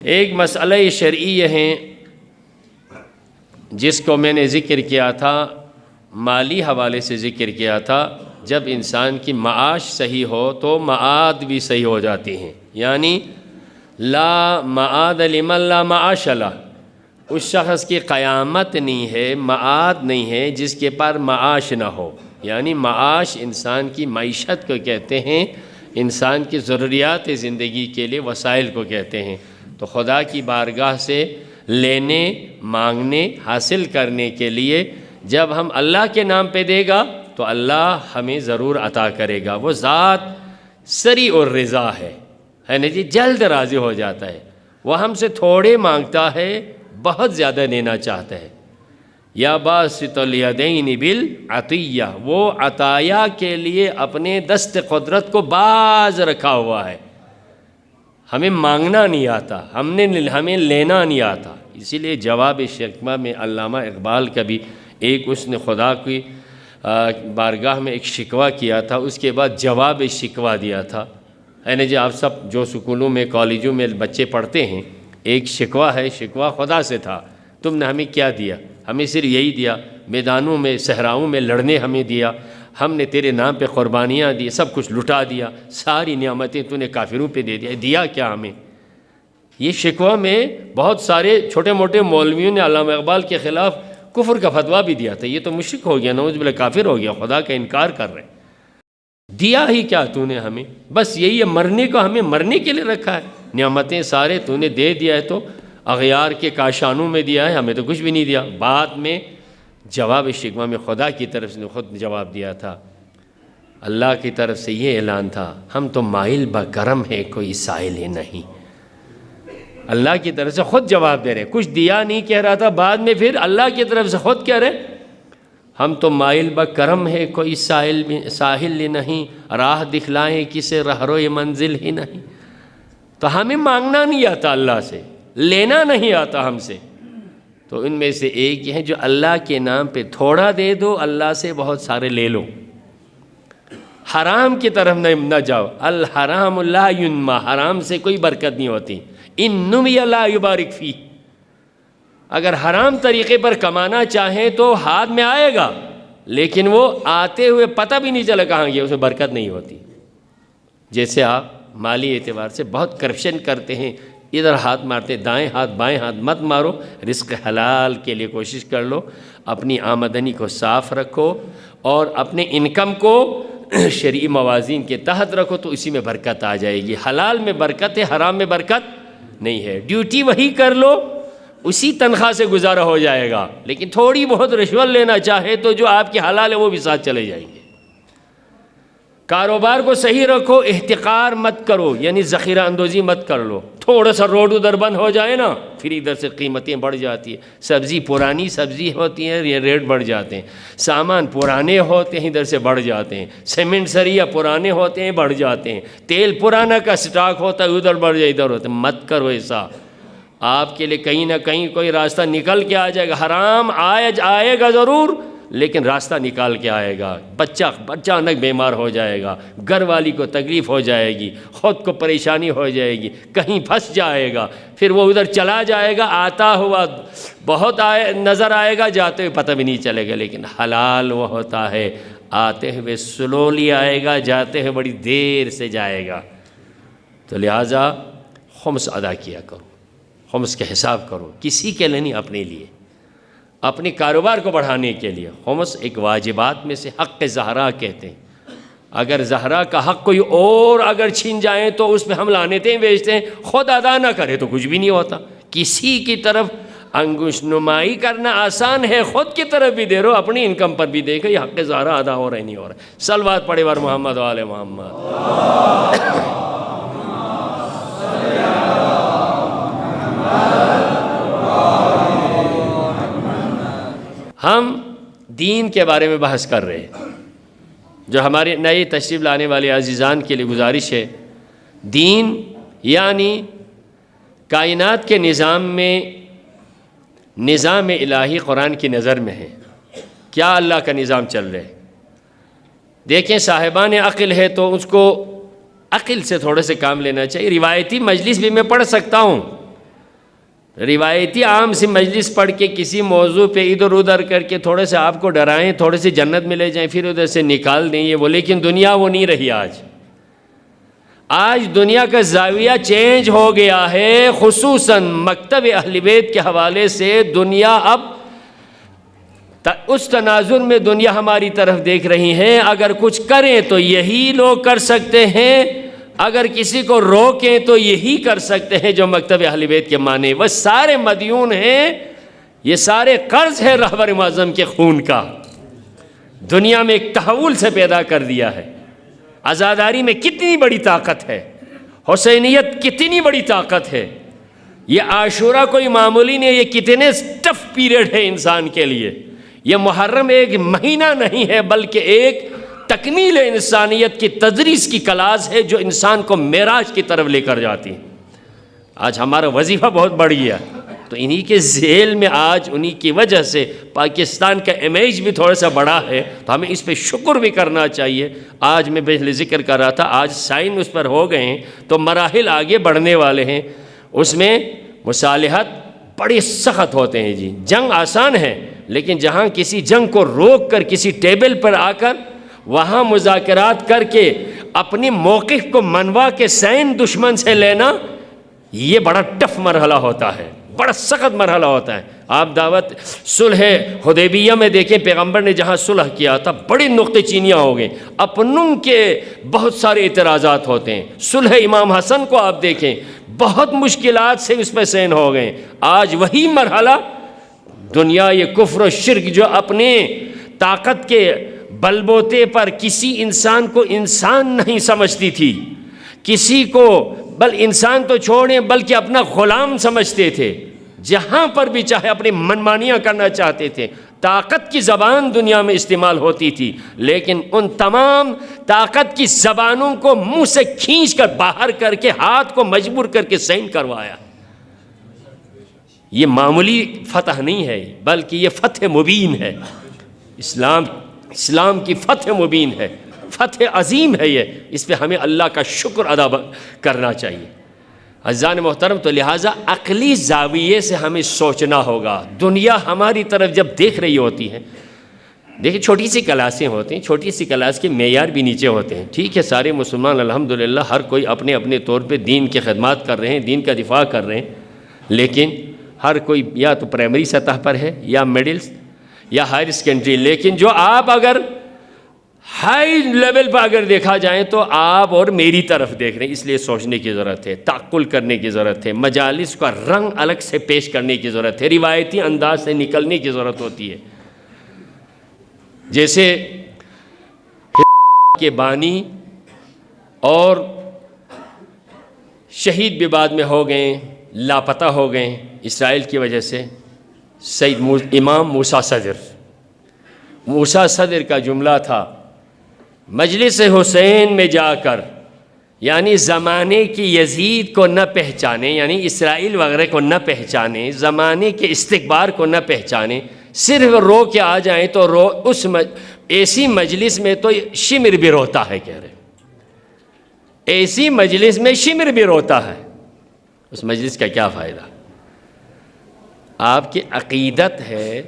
ایک مسئلہ شرعی ہے جس کو میں نے ذکر کیا تھا، مالی حوالے سے ذکر کیا تھا۔ جب انسان کی معاش صحیح ہو تو معاد بھی صحیح ہو جاتی ہیں، یعنی لا معاد لمن لا معاش له، اس شخص کی قیامت نہیں ہے، معاد نہیں ہے جس کے پاس معاش نہ ہو۔ یعنی معاش انسان کی معیشت کو کہتے ہیں، انسان کی ضروریات زندگی کے لیے وسائل کو کہتے ہیں۔ تو خدا کی بارگاہ سے لینے، مانگنے، حاصل کرنے کے لیے جب ہم اللہ کے نام پہ دے گا تو اللہ ہمیں ضرور عطا کرے گا۔ وہ ذات سریع الرضا ہے نا جی، جلد راضی ہو جاتا ہے۔ وہ ہم سے تھوڑے مانگتا ہے، بہت زیادہ دینا چاہتا ہے۔ یا باسط الیدین بالعطیہ، وہ عطایا کے لیے اپنے دست قدرت کو باز رکھا ہوا ہے۔ ہمیں مانگنا نہیں آتا، ہمیں لینا نہیں آتا۔ اسی لیے جواب شکوہ میں علامہ اقبال کا بھی ایک اس نے خدا کی بارگاہ میں ایک شکوہ کیا تھا، اس کے بعد جواب شکوہ دیا تھا۔ ہے نا جی، آپ سب جو سکولوں میں کالجوں میں بچے پڑھتے ہیں، ایک شکوہ ہے، شکوہ خدا سے تھا، تم نے ہمیں کیا دیا؟ ہمیں صرف یہی دیا، میدانوں میں صحراؤں میں لڑنے ہمیں دیا، ہم نے تیرے نام پہ قربانیاں دی، سب کچھ لٹا دیا، ساری نعمتیں تو نے کافروں پہ دے دیا کیا ہمیں؟ یہ شکوہ میں بہت سارے چھوٹے موٹے مولویوں نے علامہ اقبال کے خلاف کفر کا فتویٰ بھی دیا تھا۔ یہ تو مشرک ہو گیا، نعوذ باللہ کافر ہو گیا، خدا کا انکار کر رہے ہیں۔ دیا ہی کیا تو نے ہمیں؟ بس یہی ہے، مرنے کو ہمیں مرنے کے لیے رکھا ہے، نعمتیں سارے تو نے دے دیا ہے، تو اغیار کے کاشانوں میں دیا ہے، ہمیں تو کچھ بھی نہیں دیا۔ بعد میں جواب شکوہ میں خدا کی طرف سے خود جواب دیا تھا، اللہ کی طرف سے یہ اعلان تھا، ہم تو مائل بکرم ہے، کوئی سائل ہی نہیں۔ اللہ کی طرف سے خود جواب دے رہے، کچھ دیا نہیں کہہ رہا تھا، بعد میں پھر اللہ کی طرف سے خود کہہ رہے ہم تو مائل بکرم ہے، کوئی ساحل ہی نہیں، راہ دکھلائیں کسے رہرو منزل ہی نہیں۔ تو ہمیں مانگنا نہیں آتا اللہ سے، لینا نہیں آتا ہم سے۔ تو ان میں سے ایک یہ ہے جو اللہ کے نام پہ تھوڑا دے دو، اللہ سے بہت سارے لے لو۔ حرام کی طرف نہ جاؤ، الحرام لا ینما، حرام سے کوئی برکت نہیں ہوتی۔ ان نمی لا یبارک فی، اگر حرام طریقے پر کمانا چاہیں تو ہاتھ میں آئے گا، لیکن وہ آتے ہوئے پتہ بھی نہیں چلا کہاں گیا، اس میں برکت نہیں ہوتی۔ جیسے آپ مالی اعتبار سے بہت کرپشن کرتے ہیں، ادھر ہاتھ مارتے، دائیں ہاتھ بائیں ہاتھ مت مارو، رزق حلال کے لیے کوشش کر لو، اپنی آمدنی کو صاف رکھو اور اپنے انکم کو شرعی موازین کے تحت رکھو، تو اسی میں برکت آ جائے گی۔ حلال میں برکت ہے، حرام میں برکت نہیں ہے۔ ڈیوٹی وہی کر لو، اسی تنخواہ سے گزارا ہو جائے گا، لیکن تھوڑی بہت رشوت لینا چاہے تو جو آپ کی حلال ہے وہ بھی ساتھ چلے جائیں گے۔ کاروبار کو صحیح رکھو، احتقار مت کرو، یعنی ذخیرہ اندوزی مت کر لو۔ تھوڑا سا روڈ ادھر بند ہو جائے نا، پھر ادھر سے قیمتیں بڑھ جاتی ہیں، سبزی پرانی سبزی ہوتی ہے، یہ ریٹ بڑھ جاتے ہیں، سامان پرانے ہوتے ہیں ادھر سے بڑھ جاتے ہیں، سیمنٹ سریا پرانے ہوتے ہیں بڑھ جاتے ہیں، تیل پرانا کا سٹاک ہوتا ہے ادھر بڑھ جائے ادھر ہوتا ہے۔ مت کرو ایسا، آپ کے لیے کہیں نہ کہیں کوئی راستہ نکل کے آ جائے گا۔ حرام آئے گا ضرور، لیکن راستہ نکال کے آئے گا۔ بچہ اچانک بیمار ہو جائے گا، گھر والی کو تکلیف ہو جائے گی، خود کو پریشانی ہو جائے گی، کہیں پھنس جائے گا، پھر وہ ادھر چلا جائے گا، آتا ہوا بہت نظر آئے گا، جاتے ہوئے پتہ بھی نہیں چلے گا۔ لیکن حلال وہ ہوتا ہے، آتے ہوئے سلولی آئے گا، جاتے ہوئے بڑی دیر سے جائے گا۔ تو لہٰذا خمس ادا کیا کرو، خمس کا حساب کرو، کسی کے لیے نہیں، اپنے لیے، اپنے کاروبار کو بڑھانے کے لیے۔ خمس ایک واجبات میں سے حق زہرا کہتے ہیں۔ اگر زہرا کا حق کوئی اور اگر چھین جائیں تو اس میں ہم لعنتیں بیچتے ہیں، خود ادا نہ کرے تو کچھ بھی نہیں ہوتا۔ کسی کی طرف انگوش نمائی کرنا آسان ہے، خود کی طرف بھی دے رہو، اپنی انکم پر بھی دیکھو یہ حق زہرا ادا ہو رہا ہے نہیں ہو رہا ہے۔ صلوات پڑھے ور محمد و آل محمد۔ ہم دین کے بارے میں بحث کر رہے ہیں، جو ہمارے نئے تشریف لانے والے عزیزان کے لیے گزارش ہے۔ دین یعنی کائنات کے نظام میں، نظام الہی قرآن کی نظر میں ہے، کیا اللہ کا نظام چل رہا ہے۔ دیکھیں صاحبان عقل ہے تو اس کو عقل سے تھوڑے سے کام لینا چاہیے۔ روایتی مجلس بھی میں پڑھ سکتا ہوں، روایتی عام سی مجلس پڑھ کے کسی موضوع پہ ادھر ادھر کر کے تھوڑے سے آپ کو ڈرائیں، تھوڑے سے جنت میں لے جائیں، پھر ادھر سے نکال دیں یہ وہ، لیکن دنیا وہ نہیں رہی آج دنیا کا زاویہ چینج ہو گیا ہے، خصوصاً مکتب اہل بیت کے حوالے سے دنیا اب اس تناظر میں دنیا ہماری طرف دیکھ رہی ہے، اگر کچھ کریں تو یہی لوگ کر سکتے ہیں، اگر کسی کو روکیں تو یہی کر سکتے ہیں جو مکتب اہل بیت کے معنی، وہ سارے مدیون ہیں، یہ سارے قرض ہے رہبر معظم کے خون کا، دنیا میں ایک تحول سے پیدا کر دیا ہے۔ عزاداری میں کتنی بڑی طاقت ہے، حسینیت کتنی بڑی طاقت ہے، یہ عاشورہ کوئی معمولی نہیں، یہ کتنے ٹف پیریڈ ہے انسان کے لیے، یہ محرم ایک مہینہ نہیں ہے بلکہ ایک تکمیل انسانیت کی تدریس کی کلاس ہے جو انسان کو معراج کی طرف لے کر جاتی ہے۔ آج ہمارا وظیفہ بہت بڑھ گیا، تو انہی کے ذیل میں آج انہی کی وجہ سے پاکستان کا امیج بھی تھوڑا سا بڑا ہے، تو ہمیں اس پہ شکر بھی کرنا چاہیے۔ آج میں پہلے ذکر کر رہا تھا، آج سائن اس پر ہو گئے ہیں تو مراحل آگے بڑھنے والے ہیں، اس میں مصالحت بڑے سخت ہوتے ہیں جی، جنگ آسان ہے، لیکن جہاں کسی جنگ کو روک کر کسی ٹیبل پر آ کر وہاں مذاکرات کر کے اپنی موقف کو منوا کے سین دشمن سے لینا، یہ بڑا ٹف مرحلہ ہوتا ہے، بڑا سخت مرحلہ ہوتا ہے۔ آپ دعوت صلح حدیبیہ میں دیکھیں، پیغمبر نے جہاں صلح کیا تھا بڑی نقطہ چینیاں ہو گئیں، اپنوں کے بہت سارے اعتراضات ہوتے ہیں۔ صلح امام حسن کو آپ دیکھیں، بہت مشکلات سے اس پہ سین ہو گئے۔ آج وہی مرحلہ دنیا یہ کفر و شرک جو اپنے طاقت کے بل بوتے پر کسی انسان کو انسان نہیں سمجھتی تھی، کسی کو انسان تو چھوڑیں بلکہ اپنا غلام سمجھتے تھے، جہاں پر بھی چاہے اپنی منمانیاں کرنا چاہتے تھے، طاقت کی زبان دنیا میں استعمال ہوتی تھی، لیکن ان تمام طاقت کی زبانوں کو منہ سے کھینچ کر باہر کر کے ہاتھ کو مجبور کر کے سائن کروایا۔ یہ معمولی فتح نہیں ہے بلکہ یہ فتح مبین ہے، اسلام کی فتح مبین ہے، فتح عظیم ہے یہ، اس پہ ہمیں اللہ کا شکر ادا کرنا چاہیے۔ عزیزان محترم، تو لہٰذا عقلی زاویے سے ہمیں سوچنا ہوگا۔ دنیا ہماری طرف جب دیکھ رہی ہوتی ہے، دیکھیں چھوٹی سی کلاسیں ہوتی ہیں، چھوٹی سی کلاس کے معیار بھی نیچے ہوتے ہیں، ٹھیک ہے، سارے مسلمان الحمدللہ ہر کوئی اپنے اپنے طور پہ دین کی خدمات کر رہے ہیں، دین کا دفاع کر رہے ہیں، لیکن ہر کوئی یا تو پرائمری سطح پر ہے یا مڈلس یا ہائر سیکنڈری، لیکن جو آپ اگر ہائی لیول پر اگر دیکھا جائیں تو آپ اور میری طرف دیکھ رہے ہیں، اس لیے سوچنے کی ضرورت ہے، تعقل کرنے کی ضرورت ہے، مجالس کا رنگ الگ سے پیش کرنے کی ضرورت ہے، روایتی انداز سے نکلنے کی ضرورت ہوتی ہے۔ جیسے کے بانی اور شہید بھی بعد میں ہو گئے، لاپتہ ہو گئے اسرائیل کی وجہ سے، امام موسیٰ صدر کا جملہ تھا، مجلس حسین میں جا کر، یعنی زمانے کی یزید کو نہ پہچانے، یعنی اسرائیل وغیرہ کو نہ پہچانے، زمانے کے استکبار کو نہ پہچانے، صرف رو کے آ جائیں تو اس ایسی مجلس میں تو شمر بھی روتا ہے، کہہ رہے ایسی مجلس میں شمر بھی روتا ہے، اس مجلس کا کیا فائدہ؟ آپ کی عقیدت ہے،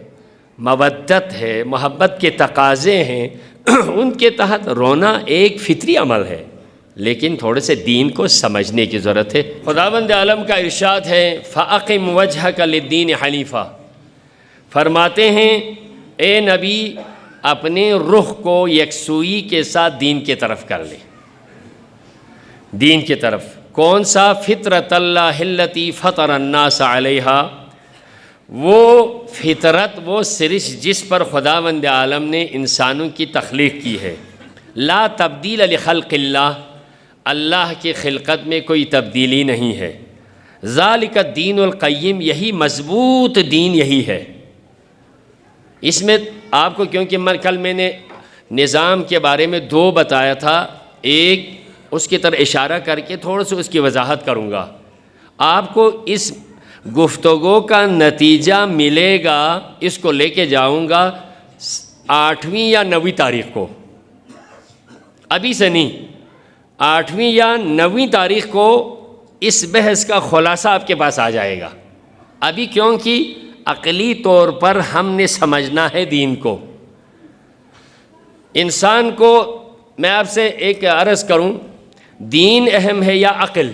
مودت ہے، محبت کے تقاضے ہیں، ان کے تحت رونا ایک فطری عمل ہے، لیکن تھوڑے سے دین کو سمجھنے کی ضرورت ہے۔ خداوند عالم کا ارشاد ہے فَأَقِمْ وَجْهَكَ لِلدِّينِ حَنِيفًا، فرماتے ہیں اے نبی اپنے رخ کو یکسوئی کے ساتھ دین کی طرف کر لیں، دین کی طرف، کون سا؟ فطرت اللہ التی فطر الناس علیہا، وہ فطرت، وہ سرش جس پر خداوند عالم نے انسانوں کی تخلیق کی ہے، لا تبدیل لخلق اللہ، اللہ کی خلقت میں کوئی تبدیلی نہیں ہے، ذالک الدین القیم، یہی مضبوط دین یہی ہے۔ اس میں آپ کو، کیونکہ کل میں نے نظام کے بارے میں دو بتایا تھا، ایک اس کی طرح اشارہ کر کے تھوڑا سا اس کی وضاحت کروں گا، آپ کو اس گفتگو کا نتیجہ ملے گا، اس کو لے کے جاؤں گا 8ویں یا 9ویں تاریخ کو، ابھی سے نہیں، 8ویں یا 9ویں تاریخ کو اس بحث کا خلاصہ آپ کے پاس آ جائے گا، ابھی کیونکہ عقلی طور پر ہم نے سمجھنا ہے دین کو. انسان کو میں آپ سے ایک عرض کروں، دین اہم ہے یا عقل؟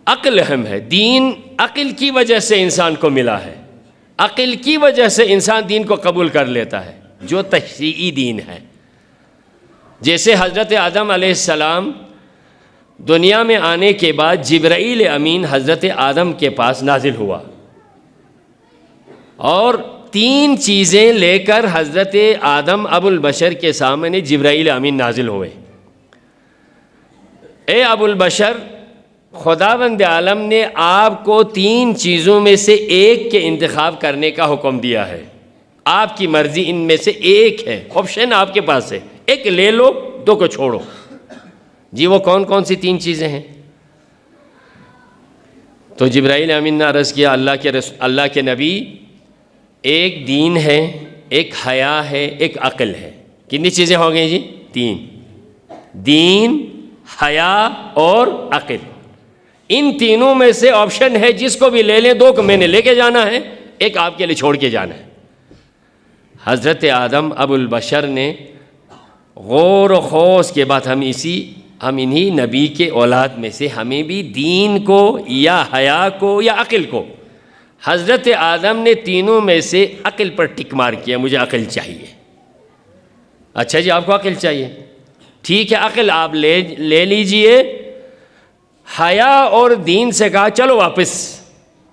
عقل اہم ہے. دین عقل کی وجہ سے انسان کو ملا ہے، عقل کی وجہ سے انسان دین کو قبول کر لیتا ہے جو تشریعی دین ہے. جیسے حضرت آدم علیہ السلام دنیا میں آنے کے بعد جبرائیل امین حضرت آدم کے پاس نازل ہوا اور 3 چیزیں لے کر حضرت آدم ابو البشر کے سامنے جبرائیل امین نازل ہوئے. اے ابو البشر، خداوند عالم نے آپ کو 3 چیزوں میں سے ایک کے انتخاب کرنے کا حکم دیا ہے. آپ کی مرضی ان میں سے ایک ہے، آپشن آپ کے پاس ہے، ایک لے لو، 2 کو چھوڑو. جی وہ کون کون سی 3 چیزیں ہیں؟ تو جبرائیل امین نے عرض کیا، اللہ کے نبی، ایک دین ہے، ایک حیا ہے، ایک عقل ہے. کتنی چیزیں ہو گئی جی؟ 3. دین، حیا اور عقل. ان تینوں میں سے آپشن ہے، جس کو بھی لے لیں. 2 کو میں نے لے کے جانا ہے، ایک آپ کے لیے چھوڑ کے جانا ہے. حضرت آدم ابو البشر نے غور و خوض کے بعد ہم انہی نبی کے اولاد میں سے ہمیں بھی دین کو یا حیا کو یا عقل کو، حضرت آدم نے تینوں میں سے عقل پر ٹک مار کیا، مجھے عقل چاہیے. اچھا جی، آپ کو عقل چاہیے، ٹھیک ہے، عقل آپ لے لیجئے. حیا اور دین سے کہا چلو واپس.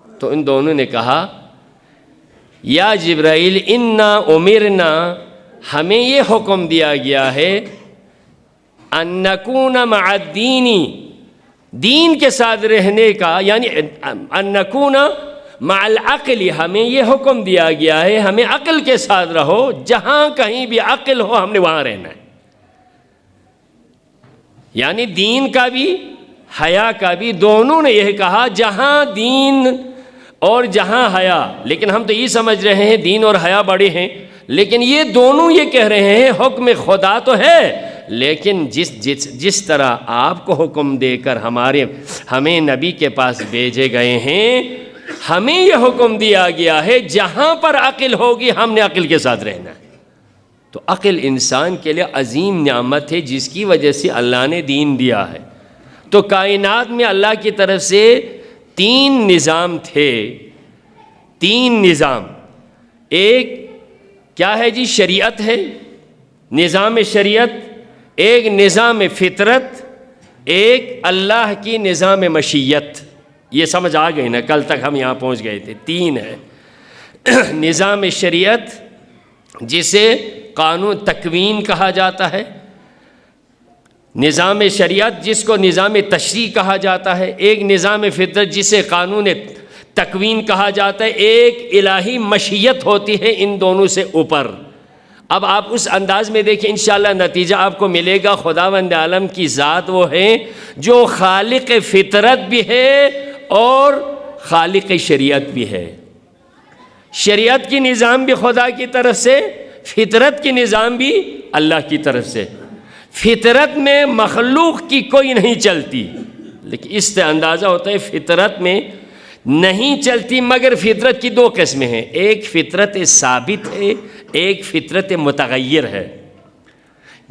تو ان دونوں نے کہا، یا جبرائیل انا امرنا، ہمیں یہ حکم دیا گیا ہے ان نکون مع الدین، دین کے ساتھ رہنے کا، یعنی ان نکون مع العقل، ہمیں یہ حکم دیا گیا ہے ہمیں عقل کے ساتھ رہو، جہاں کہیں بھی عقل ہو ہم نے وہاں رہنا ہے. یعنی دین کا بھی حیا کا بھی، دونوں نے یہ کہا جہاں دین اور جہاں حیا. لیکن ہم تو یہ سمجھ رہے ہیں دین اور حیا بڑے ہیں، لیکن یہ دونوں یہ کہہ رہے ہیں حکم خدا تو ہے، لیکن جس طرح آپ کو حکم دے کر ہمیں نبی کے پاس بھیجے گئے ہیں، ہمیں یہ حکم دیا گیا ہے جہاں پر عقل ہوگی ہم نے عقل کے ساتھ رہنا ہے. تو عقل انسان کے لیے عظیم نعمت ہے، جس کی وجہ سے اللہ نے دین دیا ہے. تو کائنات میں اللہ کی طرف سے 3 نظام تھے. 3 نظام. ایک کیا ہے جی؟ شریعت ہے، نظام شریعت. ایک نظام فطرت، ایک اللہ کی نظام مشیت. یہ سمجھ آ گئی نا؟ کل تک ہم یہاں پہنچ گئے تھے. 3 ہے. نظام شریعت جسے قانون تکوین کہا جاتا ہے، نظام شریعت جس کو نظام تشریع کہا جاتا ہے، ایک نظام فطرت جسے قانون تکوین کہا جاتا ہے، ایک الہی مشیت ہوتی ہے ان دونوں سے اوپر. اب آپ اس انداز میں دیکھیں، انشاءاللہ نتیجہ آپ کو ملے گا. خداوند عالم کی ذات وہ ہے جو خالق فطرت بھی ہے اور خالق شریعت بھی ہے. شریعت کی نظام بھی خدا کی طرف سے، فطرت کی نظام بھی اللہ کی طرف سے. فطرت میں مخلوق کی کوئی نہیں چلتی، لیکن اس سے اندازہ ہوتا ہے فطرت میں نہیں چلتی. مگر فطرت کی 2 قسمیں ہیں، ایک فطرت ثابت ہے، ایک فطرت متغیر ہے.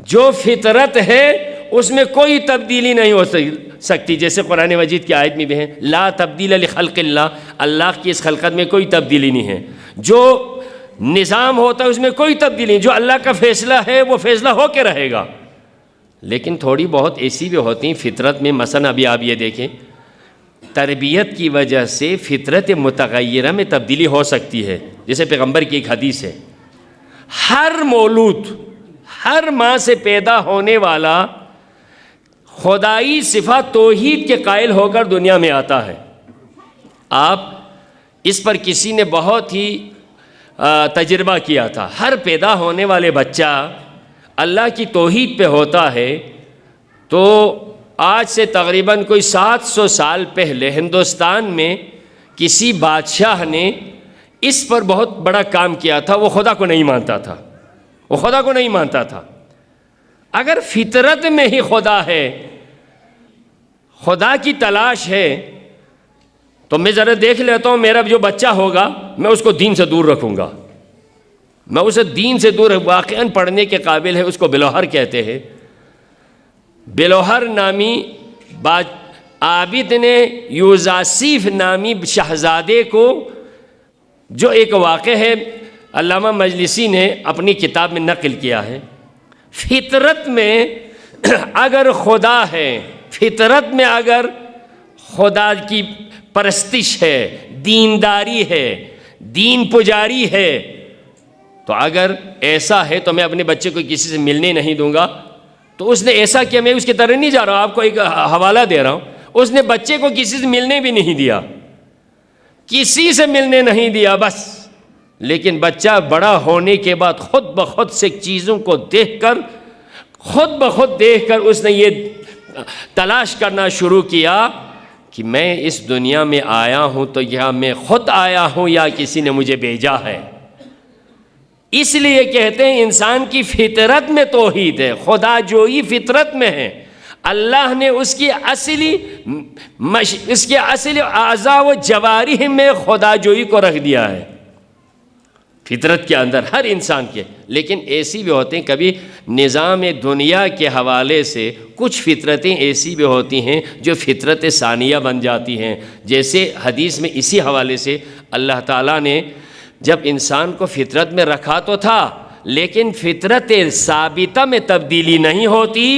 جو فطرت ہے اس میں کوئی تبدیلی نہیں ہو سکتی، جیسے قرآن مجید کی آیت میں بھی ہے، لا تبدیل لخلق اللہ، اللہ کی اس خلقت میں کوئی تبدیلی نہیں ہے. جو نظام ہوتا ہے اس میں کوئی تبدیلی نہیں، جو اللہ کا فیصلہ ہے وہ فیصلہ ہو کے رہے گا. لیکن تھوڑی بہت ایسی بھی ہوتی ہیں فطرت میں. مثلا ابھی آپ یہ دیکھیں، تربیت کی وجہ سے فطرت متغیرہ میں تبدیلی ہو سکتی ہے. جیسے پیغمبر کی ایک حدیث ہے، ہر مولود، ہر ماں سے پیدا ہونے والا خدائی صفات توحید کے قائل ہو کر دنیا میں آتا ہے. آپ اس پر کسی نے بہت ہی تجربہ کیا تھا. ہر پیدا ہونے والے بچہ اللہ کی توحید پہ ہوتا ہے. تو آج سے تقریباً کوئی 700 سال پہلے ہندوستان میں کسی بادشاہ نے اس پر بہت بڑا کام کیا تھا. وہ خدا کو نہیں مانتا تھا، وہ خدا کو نہیں مانتا تھا. اگر فطرت میں ہی خدا ہے، خدا کی تلاش ہے، تو میں ذرا دیکھ لیتا ہوں میرا جو بچہ ہوگا میں اس کو دین سے دور رکھوں گا، میں اسے دین سے دور، واقعاً پڑھنے کے قابل ہے، اس کو بلوہر کہتے ہیں۔ بلوہر نامی عابد نے یوزاسیف نامی شہزادے کو، جو ایک واقعہ ہے علامہ مجلسی نے اپنی کتاب میں نقل کیا ہے، فطرت میں اگر خدا ہے، فطرت میں اگر خدا کی پرستش ہے، دینداری ہے، دین پجاری ہے، تو اگر ایسا ہے تو میں اپنے بچے کو کسی سے ملنے نہیں دوں گا۔ تو اس نے ایسا کیا، میں اس کی طرح نہیں جا رہا ہوں، آپ کو ایک حوالہ دے رہا ہوں، اس نے بچے کو کسی سے ملنے بھی نہیں دیا، کسی سے ملنے نہیں دیا بس۔ لیکن بچہ بڑا ہونے کے بعد خود بخود سے چیزوں کو دیکھ کر، خود بخود دیکھ کر اس نے یہ تلاش کرنا شروع کیا کہ میں اس دنیا میں آیا ہوں تو یا میں خود آیا ہوں یا کسی نے مجھے بھیجا ہے۔ اس لیے کہتے ہیں انسان کی فطرت میں توحید ہے، خدا جوئی فطرت میں ہے۔ اللہ نے اس کی اصلی اعضاء و جوارح میں خدا جوئی کو رکھ دیا ہے، فطرت کے اندر ہر انسان کے۔ لیکن ایسی بھی ہوتے ہیں، کبھی نظام دنیا کے حوالے سے کچھ فطرتیں ایسی بھی ہوتی ہیں جو فطرت ثانیہ بن جاتی ہیں، جیسے حدیث میں اسی حوالے سے اللہ تعالیٰ نے جب انسان کو فطرت میں رکھا تو تھا، لیکن فطرت ثابتہ میں تبدیلی نہیں ہوتی،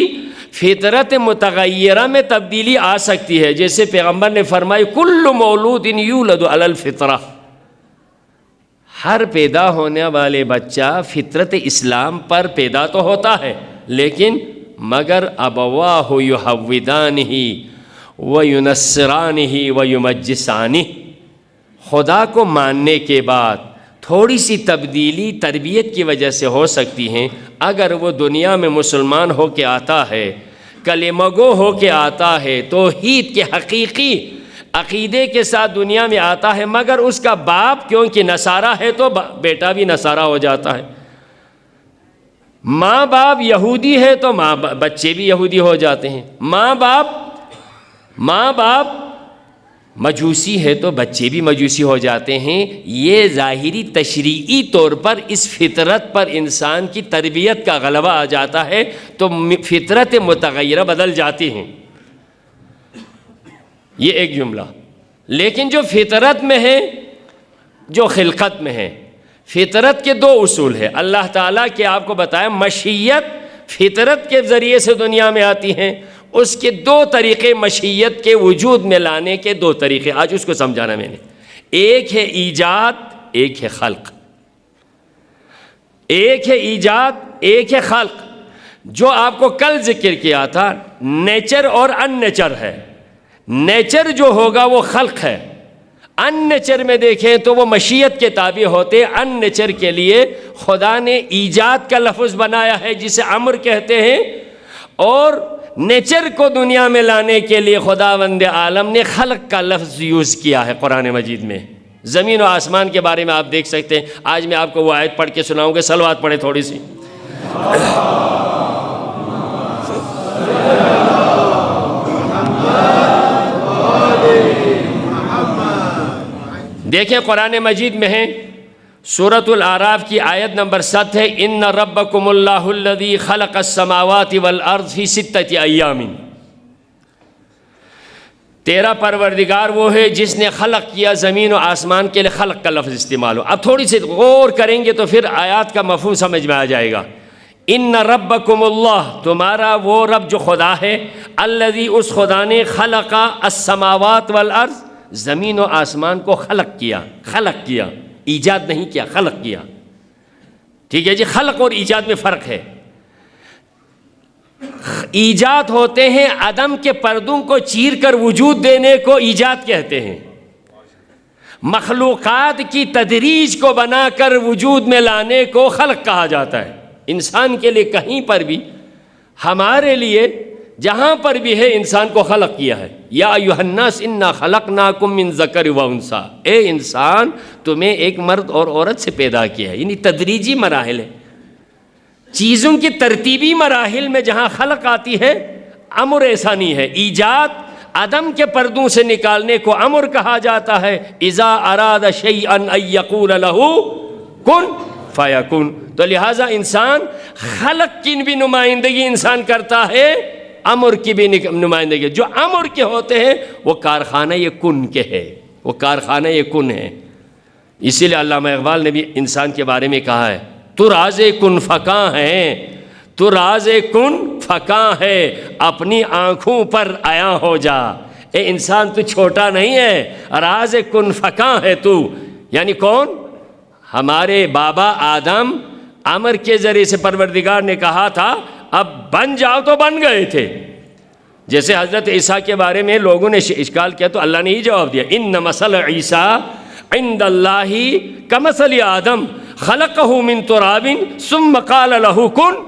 فطرت متغیرہ میں تبدیلی آ سکتی ہے۔ جیسے پیغمبر نے فرمایا کل مولود یولد علی الفطرہ، ہر پیدا ہونے والے بچہ فطرت اسلام پر پیدا تو ہوتا ہے، لیکن مگر ابواہ یحودانہ وینصرانہ ویمجسانہ، خدا کو ماننے کے بعد تھوڑی سی تبدیلی تربیت کی وجہ سے ہو سکتی ہیں۔ اگر وہ دنیا میں مسلمان ہو کے آتا ہے، کلمہ گو ہو کے آتا ہے، توحید کے حقیقی عقیدے کے ساتھ دنیا میں آتا ہے، مگر اس کا باپ کیونکہ نصارہ ہے تو بیٹا بھی نصارہ ہو جاتا ہے، ماں باپ یہودی ہے تو بچے بھی یہودی ہو جاتے ہیں، ماں باپ مجوسی ہے تو بچے بھی مجوسی ہو جاتے ہیں۔ یہ ظاہری تشریعی طور پر اس فطرت پر انسان کی تربیت کا غلبہ آ جاتا ہے تو فطرت متغیرہ بدل جاتی ہیں، یہ ایک جملہ۔ لیکن جو فطرت میں ہے، جو خلقت میں ہے، فطرت کے دو اصول ہیں۔ اللہ تعالیٰ کے آپ کو بتایا مشیت فطرت کے ذریعے سے دنیا میں آتی ہیں، اس کے دو طریقے مشیت کے وجود میں لانے کے دو طریقے، آج اس کو سمجھانا میں نے۔ ایک ہے ایجاد، ایک ہے خلق۔ ایک ہے ایجاد، ایک ہے خلق۔ جو آپ کو کل ذکر کیا تھا نیچر اور ان نیچر ہے، نیچر جو ہوگا وہ خلق ہے، ان نیچر میں دیکھیں تو وہ مشیت کے تابع ہوتے۔ ان نیچر کے لیے خدا نے ایجاد کا لفظ بنایا ہے جسے امر کہتے ہیں، اور نیچر کو دنیا میں لانے کے لیے خداوند عالم نے خلق کا لفظ یوز کیا ہے قرآن مجید میں۔ زمین و آسمان کے بارے میں آپ دیکھ سکتے ہیں، آج میں آپ کو وہ آیت پڑھ کے سناؤں گا، صلوات پڑھیں تھوڑی سی۔ دیکھیں قرآن مجید میں ہے، سورۃ الاعراف کی آیت نمبر 7 ہے، ان ربکم اللہ الذی خلق السماوات والارض فی 6 ایام۔ تیرا پروردگار وہ ہے جس نے خلق کیا زمین و آسمان کے لیے، خلق کا لفظ استعمال ہو۔ اب تھوڑی سی غور کریں گے تو پھر آیات کا مفہوم سمجھ میں آ جائے گا۔ ان ربکم اللہ، تمہارا وہ رب جو خدا ہے، الذی، اس خدا نے، خلق السماوات والارض، زمین و آسمان کو خلق کیا، ایجاد نہیں کیا، خلق کیا۔ ٹھیک ہے جی، خلق اور ایجاد میں فرق ہے۔ ایجاد ہوتے ہیں عدم کے پردوں کو چیر کر وجود دینے کو ایجاد کہتے ہیں، مخلوقات کی تدریج کو بنا کر وجود میں لانے کو خلق کہا جاتا ہے۔ انسان کے لیے کہیں پر بھی، ہمارے لیے جہاں پر بھی ہے، انسان کو خلق کیا ہے۔ یا ایھا الناس انا خلقناکم من ذکر و انثی، اے انسان تمہیں ایک مرد اور عورت سے پیدا کیا ہے۔ یعنی تدریجی مراحل ہے، چیزوں کی ترتیبی مراحل میں جہاں خلق آتی ہے، امر ایسا نہیں ہے۔ ایجاد عدم کے پردوں سے نکالنے کو امر کہا جاتا ہے. اذا اراد شیئا ان یقول له کن فیکن. تو لہٰذا انسان خلق کی بھی نمائندگی انسان کرتا ہے, امر کی بھی نمائندگی. جو امر کے ہوتے ہیں وہ کارخانہ یہ کن کے ہے, وہ کارخانہ یہ کن ہے. اسی لیے علامہ اقبال نے بھی انسان کے بارے میں کہا ہے, تو راز کن فکاں ہے, تو راز کن فکاں ہے, اپنی آنکھوں پر عیاں ہو جا. اے انسان تو چھوٹا نہیں ہے, راز کن فکاں ہے تو. یعنی کون؟ ہمارے بابا آدم امر کے ذریعے سے پروردگار نے کہا تھا اب بن جاؤ تو بن گئے تھے. جیسے حضرت عیسیٰ کے بارے میں لوگوں نے اشکال کیا تو اللہ نے ہی جواب دیا, ان مثل عیسیٰ عند اللہ کمثل آدم خلقہ من تراب ثم قال له کن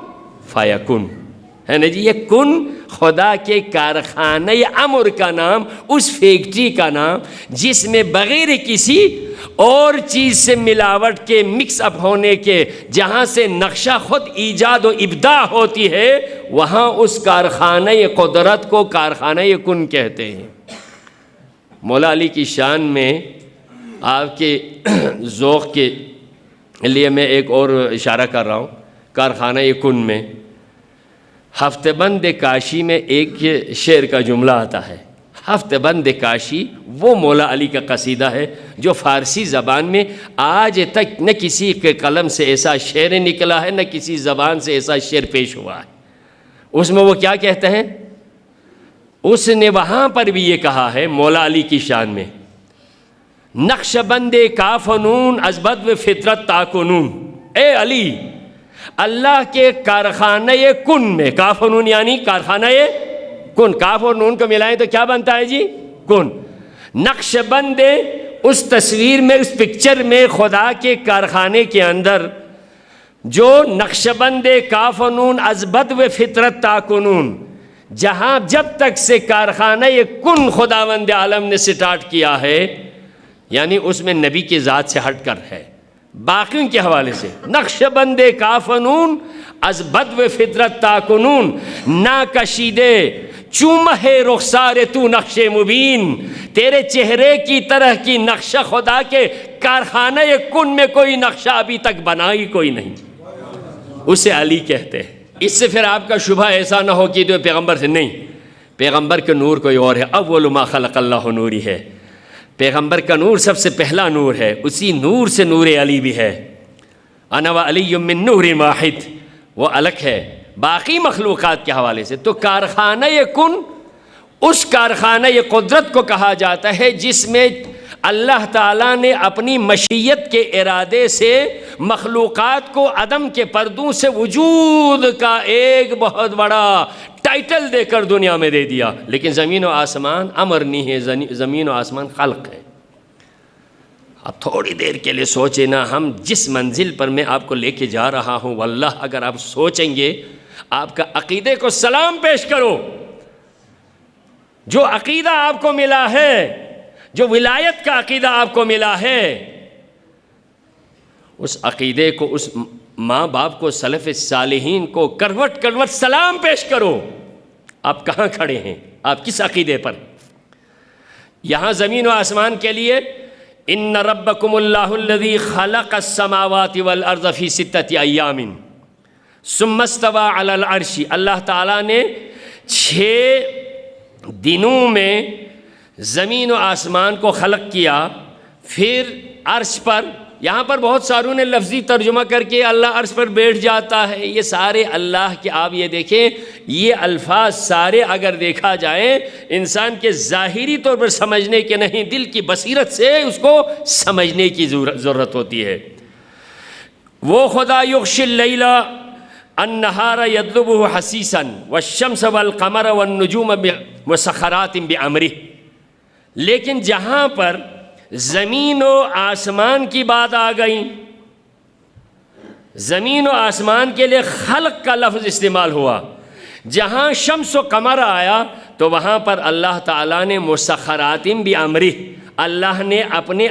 فیکن. ہے نا جی, یہ کن خدا کے کارخانہ امر کا نام, اس فیکٹری کا نام جس میں بغیر کسی اور چیز سے ملاوٹ کے, مکس اپ ہونے کے, جہاں سے نقشہ خود ایجاد و ابداع ہوتی ہے, وہاں اس کارخانہ قدرت کو کارخانہ کن کہتے ہیں. مولا علی کی شان میں آپ کے ذوق کے لیے میں ایک اور اشارہ کر رہا ہوں. کارخانہ کن میں ہفتہ بند کاشی میں ایک شعر کا جملہ آتا ہے. ہفتہ بند کاشی وہ مولا علی کا قصیدہ ہے جو فارسی زبان میں آج تک نہ کسی کے قلم سے ایسا شعر نکلا ہے, نہ کسی زبان سے ایسا شعر پیش ہوا ہے. اس میں وہ کیا کہتے ہیں؟ اس نے وہاں پر بھی یہ کہا ہے مولا علی کی شان میں, نقش بند کا فنون از بدو فطرت تاکنون. اے علی, اللہ کے کارخانہ کن میں, کا فنون یعنی کارخانہ کن, کاف اور نون کو ملائیں تو کیا بنتا ہے جی؟ کن. نقش بند اس تصویر میں, اس پکچر میں, خدا کے کارخانے کے اندر جو نقش بند کاف و نون از بدو فطرت تاکنون, جہاں جب تک سے کارخانہ کن خداوند عالم نے سٹارٹ کیا ہے, یعنی اس میں نبی کی ذات سے ہٹ کر ہے, باقیوں کے حوالے سے نقش بند کاف و نون از بدو فطرت تاکنون, نا کشیدے چومہ رخسار تو نقش مبین. تیرے چہرے کی طرح کی نقشہ خدا کے کارخانہ کن میں کوئی نقشہ ابھی تک بنا ہی کوئی نہیں. اسے علی کہتے ہیں. اس سے پھر آپ کا شبہ ایسا نہ ہو کہ تو پیغمبر سے نہیں, پیغمبر کے نور کوئی اور ہے. اول ما خلق اللہ نوری ہے, پیغمبر کا نور سب سے پہلا نور ہے, اسی نور سے نور علی بھی ہے. انا و علی من نور واحد, وہ الگ ہے باقی مخلوقات کے حوالے سے. تو کارخانہ کن اس کارخانہ قدرت کو کہا جاتا ہے جس میں اللہ تعالیٰ نے اپنی مشیت کے ارادے سے مخلوقات کو عدم کے پردوں سے وجود کا ایک بہت بڑا ٹائٹل دے کر دنیا میں دے دیا. لیکن زمین و آسمان امر نہیں ہے, زمین و آسمان خلق ہے. اب تھوڑی دیر کے لیے سوچیں نا, ہم جس منزل پر میں آپ کو لے کے جا رہا ہوں, واللہ اگر آپ سوچیں گے, آپ کا عقیدے کو سلام پیش کرو. جو عقیدہ آپ کو ملا ہے, جو ولایت کا عقیدہ آپ کو ملا ہے, اس عقیدے کو, اس ماں باپ کو, سلف صالحین کو کروٹ کروٹ سلام پیش کرو. آپ کہاں کھڑے ہیں, آپ کس عقیدے پر؟ یہاں زمین و آسمان کے لیے ان ربکم اللہ الذی خلق السماوات والارض فی ستۃ ایام ثم استوى علی العرش. اللہ تعالیٰ نے 6 دنوں میں زمین و آسمان کو خلق کیا, پھر عرش پر. یہاں پر بہت ساروں نے لفظی ترجمہ کر کے اللہ عرش پر بیٹھ جاتا ہے, یہ سارے اللہ کے, آپ یہ دیکھیں یہ الفاظ سارے اگر دیکھا جائے انسان کے ظاہری طور پر سمجھنے کے نہیں, دل کی بصیرت سے اس کو سمجھنے کی ضرورت ہوتی ہے. وہ خدا یغشی اللیل النہار یطلبہ حسیسا والشمس والقمر والنجوم مسخرات بامرہ. لیکن جہاں پر زمین و آسمان کی بات آ گئی, زمین و آسمان کے لیے خلق کا لفظ استعمال ہوا, جہاں شمس و قمر آیا تو وہاں پر اللہ تعالیٰ نے مسخرات بامرہ, اللہ نے اپنے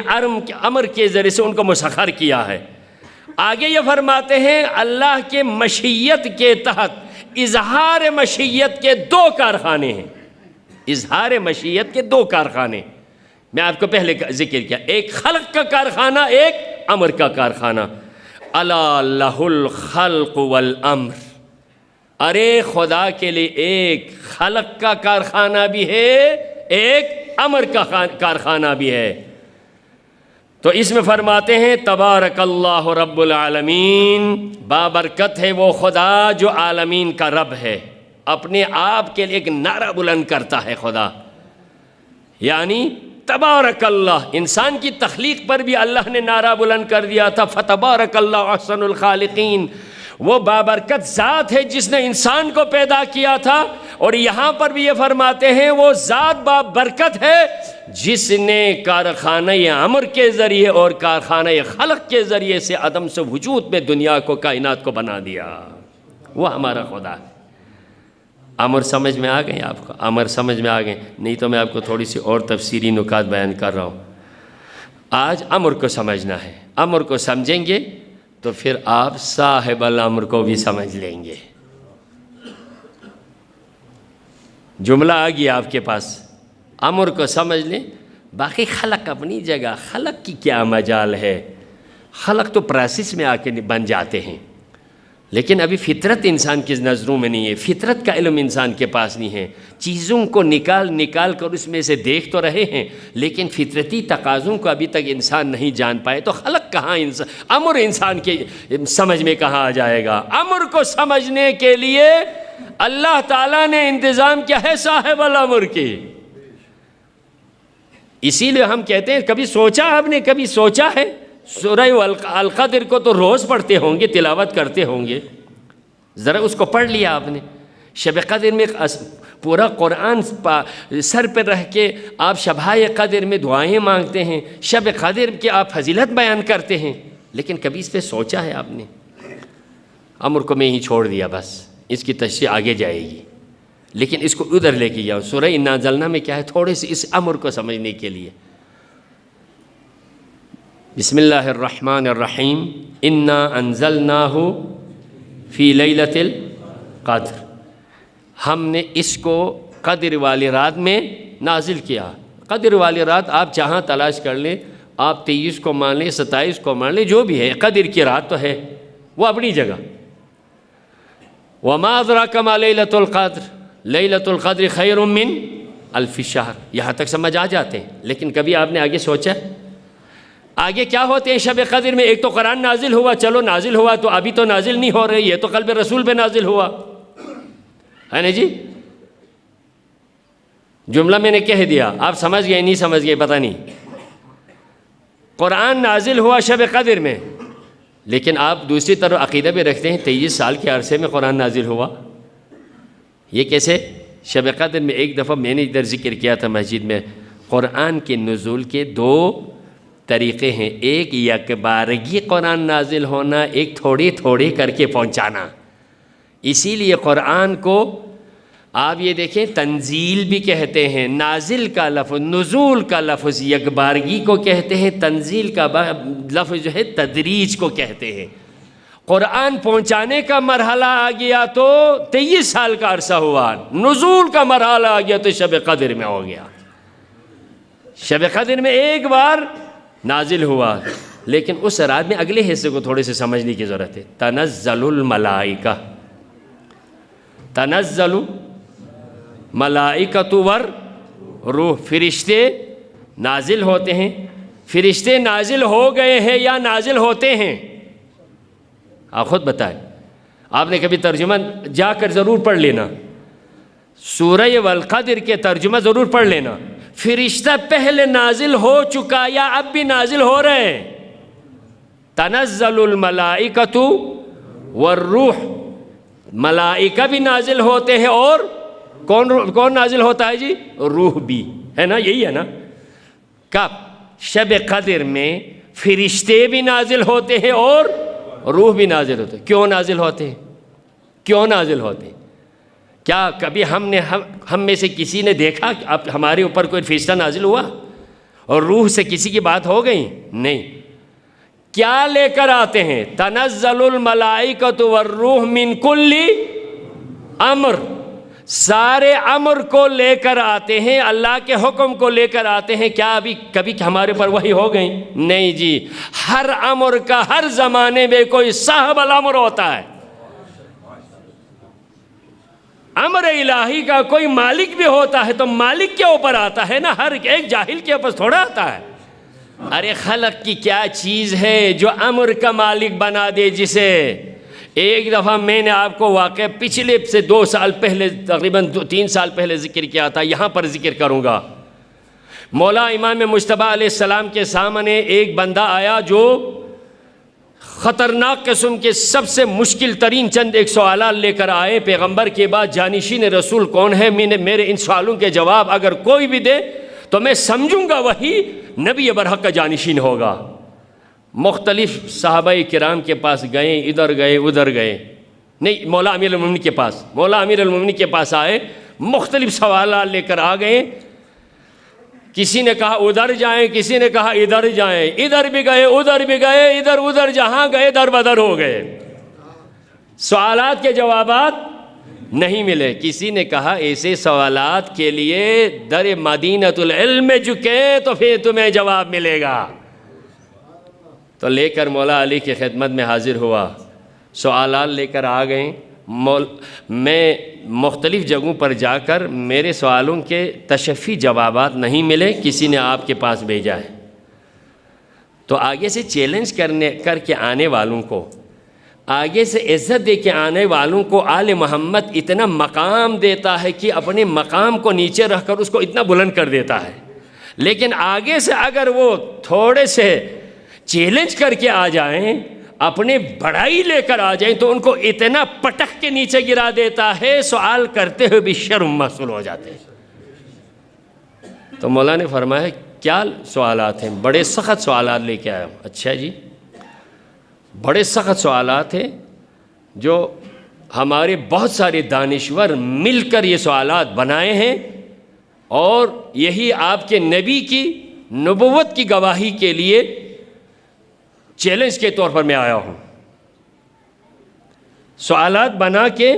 امر کے ذریعے سے ان کو مسخر کیا ہے. آگے یہ فرماتے ہیں اللہ کے مشیت کے تحت, اظہار مشیت کے 2 کارخانے ہیں. اظہار مشیت کے دو کارخانے میں آپ کو پہلے ذکر کیا، ایک خلق کا کارخانہ، ایک امر کا کارخانہ۔ الا لہ الخلق والامر، ارے خدا کے لیے ایک خلق کا کارخانہ بھی ہے، ایک امر کا کارخانہ بھی ہے۔ تو اس میں فرماتے ہیں تبارک اللہ رب العالمین، بابرکت ہے وہ خدا جو عالمین کا رب ہے، اپنے آپ کے لیے ایک نعرہ بلند کرتا ہے خدا، یعنی تبارک اللہ۔ انسان کی تخلیق پر بھی اللہ نے نعرہ بلند کر دیا تھا، فتبارک اللہ احسن الخالقین۔ وہ بابرکت ذات ہے جس نے انسان کو پیدا کیا تھا، اور یہاں پر بھی یہ فرماتے ہیں وہ ذات بابرکت ہے جس نے کارخانہ امر کے ذریعے اور کارخانہ خلق کے ذریعے سے عدم سے وجود میں دنیا کو، کائنات کو بنا دیا۔ وہ ہمارا خدا ہے۔ امر سمجھ میں آ گئے آپ کو؟ امر سمجھ میں آ گئے؟ نہیں تو میں آپ کو تھوڑی سی اور تفسیری نکات بیان کر رہا ہوں۔ آج امر کو سمجھنا ہے، امر کو سمجھیں گے تو پھر آپ صاحب الامر کو بھی سمجھ لیں گے۔ جملہ آ گیا آپ کے پاس، امر کو سمجھ لیں، باقی خلق اپنی جگہ، خلق کی کیا مجال ہے؟ خلق تو پروسیس میں آ کے بن جاتے ہیں، لیکن ابھی فطرت انسان کی نظروں میں نہیں ہے، فطرت کا علم انسان کے پاس نہیں ہے۔ چیزوں کو نکال کر اس میں سے دیکھ تو رہے ہیں، لیکن فطرتی تقاضوں کو ابھی تک انسان نہیں جان پائے، تو خلق کہاں، امر انسان کے سمجھ میں کہاں آ جائے گا؟ امر کو سمجھنے کے لیے اللہ تعالیٰ نے انتظام کیا ہے صاحب الامر کی۔ اسی لیے ہم کہتے ہیں کبھی سوچا آپ نے، کبھی سوچا ہے؟ سورہ القدر کو تو روز پڑھتے ہوں گے، تلاوت کرتے ہوں گے، ذرا اس کو پڑھ لیا آپ نے؟ شب قدر میں پورا قرآن سر پہ رہ کے آپ شبائے قدر میں دعائیں مانگتے ہیں، شب قدر کی آپ فضیلت بیان کرتے ہیں، لیکن کبھی اس پہ سوچا ہے آپ نے؟ امر کو میں ہی چھوڑ دیا، بس اس کی تشریح آگے جائے گی، لیکن اس کو ادھر لے کے جاؤ۔ سورہ انا انزلنا میں کیا ہے، تھوڑے سے اس امر کو سمجھنے کے لیے، بسم اللہ الرحمن الرحیم، انا انزلناہ فی لیلۃ القدر، ہم نے اس کو قدر والی رات میں نازل کیا۔ قدر والی رات آپ جہاں تلاش کر لیں، آپ 23 کو مان لیں، 27 کو مان لیں، جو بھی ہے، قدر کی رات تو ہے وہ اپنی جگہ۔ وما ادراک ما لیلۃ القدر، لیلۃ القدر خیر من الف شہر، یہاں تک سمجھ آ جاتے ہیں، لیکن کبھی آپ نے آگے سوچا آگے کیا ہوتے ہیں شب قدر میں؟ ایک تو قرآن نازل ہوا، چلو نازل ہوا تو ابھی تو نازل نہیں ہو رہی ہے، تو قلب رسول پہ نازل ہوا ہے نا جی؟ جملہ میں نے کہہ دیا، آپ سمجھ گئے نہیں سمجھ گئے پتہ نہیں۔ قرآن نازل ہوا شب قدر میں، لیکن آپ دوسری طرف عقیدہ بھی رکھتے ہیں 23 سال کے عرصے میں قرآن نازل ہوا، یہ کیسے؟ شب قدر میں ایک دفعہ میں نے ادھر ذکر کیا تھا مسجد میں، قرآن کے نزول کے دو طریقے ہیں، ایک یکبارگی قرآن نازل ہونا، ایک تھوڑے تھوڑے کر کے پہنچانا۔ اسی لیے قرآن کو آپ یہ دیکھیں تنزیل بھی کہتے ہیں، نازل کا لفظ، نزول کا لفظ یکبارگی کو کہتے ہیں، تنزیل کا لفظ جو ہے تدریج کو کہتے ہیں۔ قرآن پہنچانے کا مرحلہ آ گیا تو 23 سال کا عرصہ ہوا، نزول کا مرحلہ آ گیا تو شب قدر میں ہو گیا۔ شب قدر میں ایک بار نازل ہوا، لیکن اس رات میں اگلے حصے کو تھوڑے سے سمجھنے کی ضرورت ہے۔ تنزل الملائکہ، تنزل ملائکۃ والروح، فرشتے نازل ہوتے ہیں۔ فرشتے نازل ہو گئے ہیں یا نازل ہوتے ہیں؟ آپ خود بتائیں، آپ نے کبھی ترجمہ جا کر ضرور پڑھ لینا، سورہ والقدر کے ترجمہ ضرور پڑھ لینا۔ فرشتہ پہلے نازل ہو چکا یا اب بھی نازل ہو رہے ہیں؟ تنزل الملائکۃ والروح، ملائکہ بھی نازل ہوتے ہیں، اور کون نازل ہوتا ہے جی؟ روح بھی ہے نا، یہی ہے نا۔ کب؟ شب قدر میں فرشتے بھی نازل ہوتے ہیں اور روح بھی نازل ہوتے ہیں۔ کیوں نازل ہوتے ہیں؟ کیوں نازل ہوتے ہیں؟ کیا کبھی ہم میں سے کسی نے دیکھا کہ اب ہمارے اوپر کوئی فرشتہ نازل ہوا اور روح سے کسی کی بات ہو گئی؟ نہیں۔ کیا لے کر آتے ہیں؟ تنزل الملائکۃ والروح من کل امر، سارے امر کو لے کر آتے ہیں، اللہ کے حکم کو لے کر آتے ہیں. کیا ابھی کبھی ہمارے پر وحی ہو گئی؟ نہیں جی. ہر امر کا ہر زمانے میں کوئی صاحب الامر ہوتا ہے. امر الہی کا کوئی مالک بھی ہوتا ہے تو مالک کے اوپر آتا ہے نا، ہر ایک جاہل کے اوپر تھوڑا آتا ہے. ارے خلق کی کیا چیز ہے جو امر کا مالک بنا دے جسے. ایک دفعہ میں نے آپ کو واقعہ پچھلے سے 2 سال پہلے، تقریباً 3 سال پہلے ذکر کیا تھا، یہاں پر ذکر کروں گا. مولا امام مجتبیٰ علیہ السلام کے سامنے ایک بندہ آیا جو خطرناک قسم کے سب سے مشکل ترین چند ایک سوالات لے کر آئے. پیغمبر کے بعد جانشین رسول کون ہے؟ میرے ان سوالوں کے جواب اگر کوئی بھی دے تو میں سمجھوں گا وہی نبی برحق کا جانشین ہوگا. مختلف صحابہ کرام کے پاس گئے، ادھر گئے ادھر گئے، نہیں مولا امیر المومنین کے پاس، مولا امیر المومنین کے پاس آئے، مختلف سوالات لے کر آ گئے. کسی نے کہا ادھر جائیں، کسی نے کہا ادھر جائیں، ادھر بھی گئے ادھر بھی گئے، ادھر ادھر جہاں گئے در بدر ہو گئے. سوالات کے جوابات نہیں ملے. کسی نے کہا ایسے سوالات کے لیے در مدینۃ العلم میں جھکے تو پھر تمہیں جواب ملے گا. تو لے کر مولا علی کی خدمت میں حاضر ہوا، سوالات لے کر آ گئے. میں مختلف جگہوں پر جا کر میرے سوالوں کے تشفی جوابات نہیں ملے، کسی نے آپ کے پاس بھیجا ہے. تو آگے سے چیلنج کر کے آنے والوں کو، آگے سے عزت دے کے آنے والوں کو آل محمد اتنا مقام دیتا ہے کہ اپنے مقام کو نیچے رکھ کر اس کو اتنا بلند کر دیتا ہے. لیکن آگے سے اگر وہ تھوڑے سے چیلنج کر کے آ جائیں، اپنے بڑائی لے کر آ جائیں، تو ان کو اتنا پٹک کے نیچے گرا دیتا ہے، سوال کرتے ہوئے بھی شرم محسوس ہو جاتے ہیں. تو مولا نے فرمایا کیا سوالات ہیں؟ بڑے سخت سوالات لے کے آیا ہوں. اچھا جی، بڑے سخت سوالات ہیں جو ہمارے بہت سارے دانشور مل کر یہ سوالات بنائے ہیں، اور یہی آپ کے نبی کی نبوت کی گواہی کے لیے چیلنج کے طور پر میں آیا ہوں. سوالات بنا کے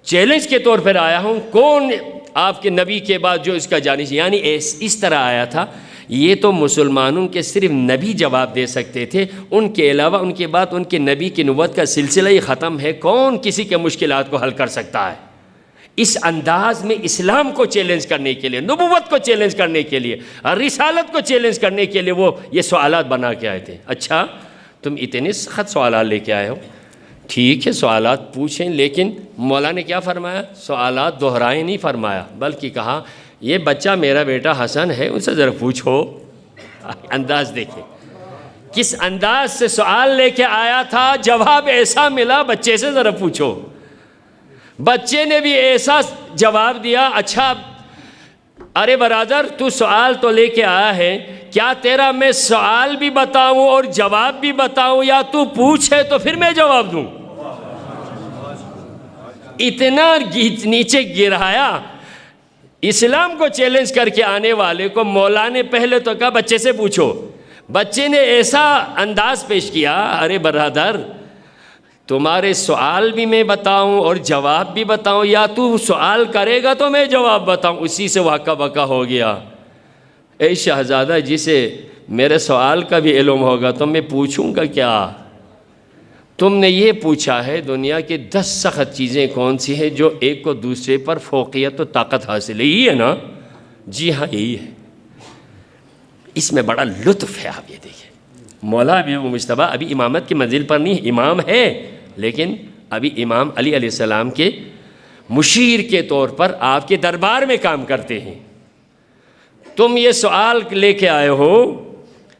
چیلنج کے طور پر آیا ہوں. کون آپ کے نبی کے بعد جو اس کا جانشین، یعنی اس طرح آیا تھا. یہ تو مسلمانوں کے صرف نبی جواب دے سکتے تھے، ان کے علاوہ ان کے بعد ان کے نبی کی نبوت کا سلسلہ ہی ختم ہے. کون کسی کے مشکلات کو حل کر سکتا ہے؟ اس انداز میں اسلام کو چیلنج کرنے کے لیے، نبوت کو چیلنج کرنے کے لیے، رسالت کو چیلنج کرنے کے لیے وہ یہ سوالات بنا کے آئے تھے. اچھا تم اتنے سخت سوالات لے کے آئے ہو، ٹھیک ہے سوالات پوچھیں، لیکن مولا نے کیا فرمایا؟ سوالات دہرائیں نہیں فرمایا، بلکہ کہا یہ بچہ میرا بیٹا حسن ہے، ان سے ذرا پوچھو. انداز دیکھیں کس انداز سے سوال لے کے آیا تھا. جواب ایسا ملا، بچے سے ذرا پوچھو. بچے نے بھی ایسا جواب دیا. اچھا ارے برادر تو سوال تو لے کے آیا ہے، کیا تیرا میں سوال بھی بتاؤں اور جواب بھی بتاؤں، یا تو پوچھے تو پھر میں جواب دوں؟ اتنا نیچے گرایا. اسلام کو چیلنج کر کے آنے والے کو مولا نے پہلے تو کہا بچے سے پوچھو. بچے نے ایسا انداز پیش کیا، ارے برادر تمہارے سوال بھی میں بتاؤں اور جواب بھی بتاؤں، یا تو سوال کرے گا تو میں جواب بتاؤں؟ اسی سے واقع بقا ہو گیا. اے شہزادہ جسے میرے سوال کا بھی علم ہوگا تو میں پوچھوں گا کیا؟ تم نے یہ پوچھا ہے دنیا کی 10 سخت چیزیں کون سی ہیں جو ایک کو دوسرے پر فوقیت و طاقت حاصل ہے، یہی ہے نا؟ جی ہاں یہی ہے. اس میں بڑا لطف ہے. آپ یہ دیکھیں، مولا امام مجتبیٰ ابھی امامت کی منزل پر نہیں، امام ہے، لیکن ابھی امام علی علیہ السلام کے مشیر کے طور پر آپ کے دربار میں کام کرتے ہیں. تم یہ سوال لے کے آئے ہو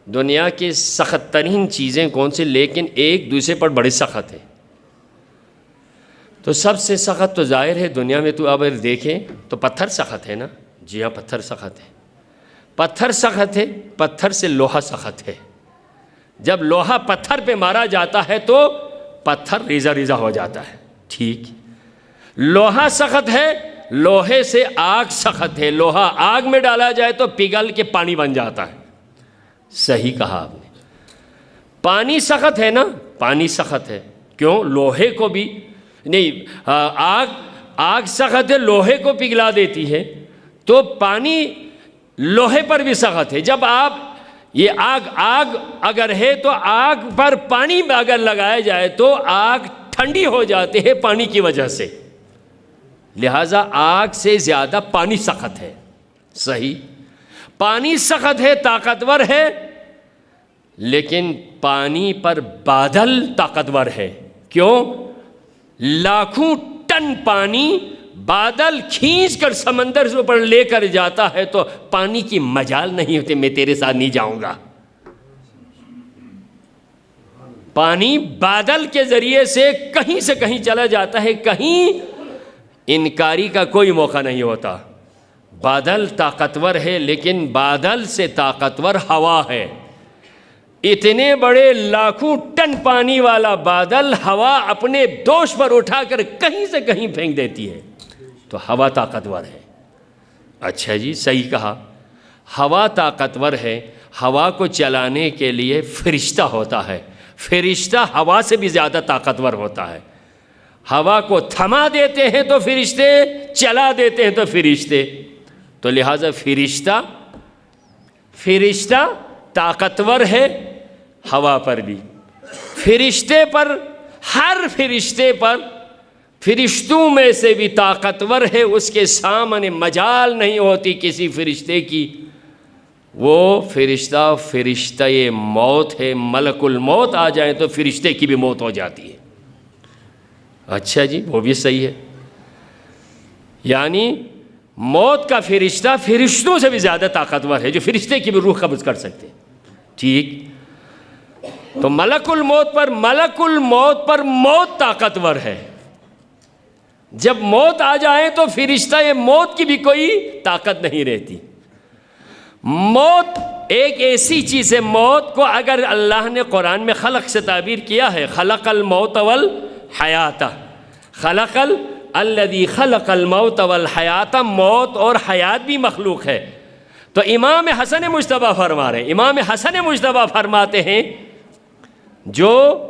دنیا کی سخت ترین چیزیں کون سی، لیکن ایک دوسرے پر بڑے سخت ہیں. تو سب سے سخت تو ظاہر ہے دنیا میں، تو اب دیکھیں تو پتھر سخت ہے نا. جی ہاں پتھر سخت ہے. پتھر سخت ہے، پتھر سے لوہا سخت ہے. جب لوہا پتھر پہ مارا جاتا ہے تو پتھر ریزہ ریزہ ہو جاتا ہے. ٹھیک، لوہا سخت ہے، لوہے سے آگ سخت ہے. لوہا آگ میں ڈالا جائے تو پگھل کے پانی بن جاتا ہے. صحیح کہا آپ نے. پانی سخت ہے نا، پانی سخت ہے. کیوں؟ لوہے کو بھی نہیں، آگ سخت ہے، لوہے کو پگھلا دیتی ہے، تو پانی لوہے پر بھی سخت ہے۔ جب آپ یہ آگ اگر ہے تو آگ پر پانی اگر لگایا جائے تو آگ ٹھنڈی ہو جاتی ہے پانی کی وجہ سے، لہٰذا آگ سے زیادہ پانی سخت ہے۔ صحیح، پانی سخت ہے، طاقتور ہے، لیکن پانی پر بادل طاقتور ہے۔ کیوں؟ لاکھوں ٹن پانی بادل کھینچ کر سمندر سے اوپر لے کر جاتا ہے تو پانی کی مجال نہیں ہوتی میں تیرے ساتھ نہیں جاؤں گا۔ پانی بادل کے ذریعے سے کہیں چلا جاتا ہے، کہیں انکاری کا کوئی موقع نہیں ہوتا۔ بادل طاقتور ہے، لیکن بادل سے طاقتور ہوا ہے۔ اتنے بڑے لاکھوں ٹن پانی والا بادل ہوا اپنے دوش پر اٹھا کر کہیں سے کہیں پھینک دیتی ہے، تو ہوا طاقتور ہے۔ اچھا جی، صحیح کہا، ہوا طاقتور ہے۔ ہوا کو چلانے کے لیے فرشتہ ہوتا ہے، فرشتہ ہوا سے بھی زیادہ طاقتور ہوتا ہے۔ ہوا کو تھما دیتے ہیں تو فرشتے، چلا دیتے ہیں تو فرشتے، تو لہٰذا فرشتہ طاقتور ہے ہوا پر بھی۔ فرشتے پر، ہر فرشتے پر، فرشتوں میں سے بھی طاقتور ہے، اس کے سامنے مجال نہیں ہوتی کسی فرشتے کی۔ وہ فرشتہ موت ہے، ملک الموت آ جائے تو فرشتے کی بھی موت ہو جاتی ہے۔ اچھا جی، وہ بھی صحیح ہے، یعنی موت کا فرشتہ فرشتوں سے بھی زیادہ طاقتور ہے، جو فرشتے کی بھی روح قبض کر سکتے ہیں۔ ٹھیک، تو ملک الموت پر موت طاقتور ہے۔ جب موت آ جائے تو فرشتہ موت کی بھی کوئی طاقت نہیں رہتی۔ موت ایک ایسی چیز ہے، موت کو اگر اللہ نے قرآن میں خلق سے تعبیر کیا ہے، خلق الموت والحیات، الذی خلق الموت والحیات، موت اور حیات بھی مخلوق ہے۔ تو امام حسن مجتبیٰ فرما رہے ہیں، امام حسن مجتبیٰ فرماتے ہیں جو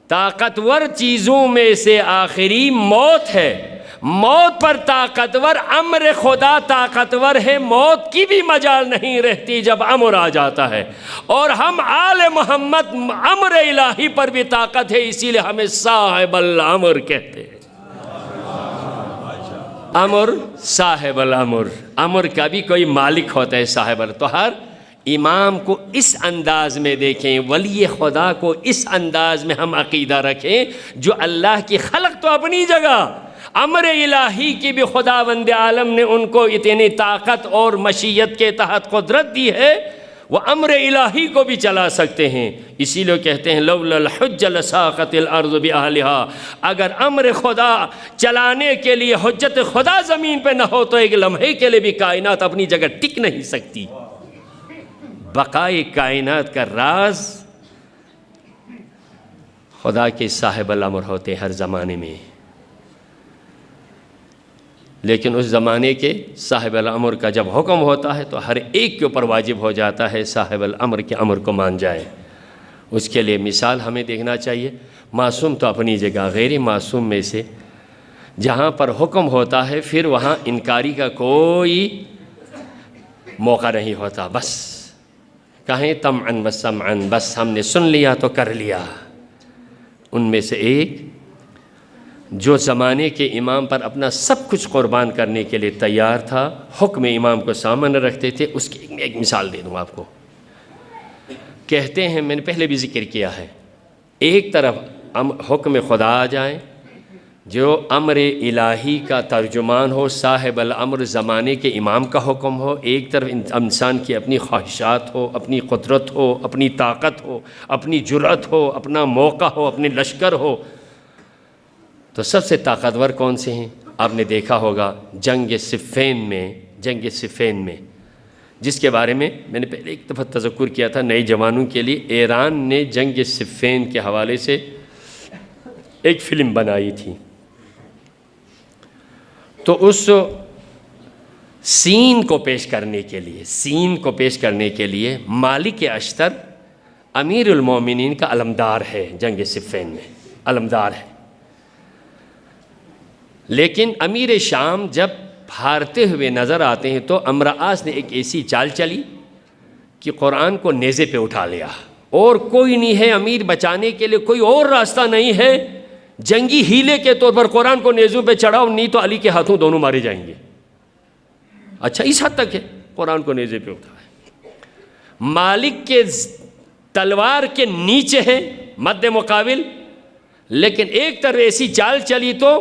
طاقتور چیزوں میں سے آخری موت ہے، موت پر طاقتور امر خدا طاقتور ہے، موت کی بھی مجال نہیں رہتی جب امر آ جاتا ہے۔ اور ہم آل محمد امر الہی پر بھی طاقت ہے، اسی لیے ہمیں صاحب الامر کہتے ہیں۔ امر، صاحب الامر، امر کا بھی کوئی مالک ہوتا ہے، صاحب الامر۔ تو ہر امام کو اس انداز میں دیکھیں، ولی خدا کو اس انداز میں ہم عقیدہ رکھیں، جو اللہ کی خلق تو اپنی جگہ، امر الہی کی بھی خداوند عالم نے ان کو اتنی طاقت اور مشیت کے تحت قدرت دی ہے، وہ امر الہی کو بھی چلا سکتے ہیں۔ اسی لیے کہتے ہیں لولا الحج لساقت الارض باہلها، اگر امر خدا چلانے کے لیے حجت خدا زمین پہ نہ ہو تو ایک لمحے کے لیے بھی کائنات اپنی جگہ ٹک نہیں سکتی۔ بقائے کائنات کا راز خدا کے صاحب الامر ہوتے ہر زمانے میں، لیکن اس زمانے کے صاحب الامر کا جب حکم ہوتا ہے تو ہر ایک کے اوپر واجب ہو جاتا ہے صاحب الامر کے امر کو مان جائے۔ اس کے لیے مثال ہمیں دیکھنا چاہیے۔ معصوم تو اپنی جگہ، غیر معصوم میں سے جہاں پر حکم ہوتا ہے پھر وہاں انکاری کا کوئی موقع نہیں ہوتا، بس کہیں طمعاً و سمعاً، بس ہم نے سن لیا تو کر لیا۔ ان میں سے ایک جو زمانے کے امام پر اپنا سب کچھ قربان کرنے کے لیے تیار تھا، حکم امام کو سامنے رکھتے تھے، اس کی ایک مثال دے دوں آپ کو۔ کہتے ہیں، میں نے پہلے بھی ذکر کیا ہے، ایک طرف حکم خدا آ جائے جو امر الہی کا ترجمان ہو، صاحب الامر زمانے کے امام کا حکم ہو، ایک طرف انسان کی اپنی خواہشات ہو، اپنی قدرت ہو، اپنی طاقت ہو، اپنی جرأت ہو، اپنا موقع ہو، اپنے لشکر ہو۔ تو سب سے طاقتور کون سے ہیں؟ آپ نے دیکھا ہوگا جنگ صفین میں جس کے بارے میں میں نے پہلے ایک دفعہ تذکر کیا تھا نئے جوانوں کے لیے، ایران نے جنگ صفین کے حوالے سے ایک فلم بنائی تھی۔ تو اس سین کو پیش کرنے کے لیے مالک اشتر امیر المومنین کا علمدار ہے، جنگ صفین میں علمدار ہے۔ لیکن امیر شام جب ہارتے ہوئے نظر آتے ہیں تو امرآس نے ایک ایسی چال چلی کہ قرآن کو نیزے پہ اٹھا لیا، اور کوئی نہیں ہے امیر بچانے کے لیے، کوئی اور راستہ نہیں ہے، جنگی ہیلے کے طور پر قرآن کو نیزوں پہ چڑھاؤ، نہیں تو علی کے ہاتھوں دونوں مارے جائیں گے۔ اچھا اس حد تک ہے، قرآن کو نیزے پہ اٹھایا۔ مالک کے تلوار کے نیچے ہے مد مقابل، لیکن ایک طرف ایسی چال چلی تو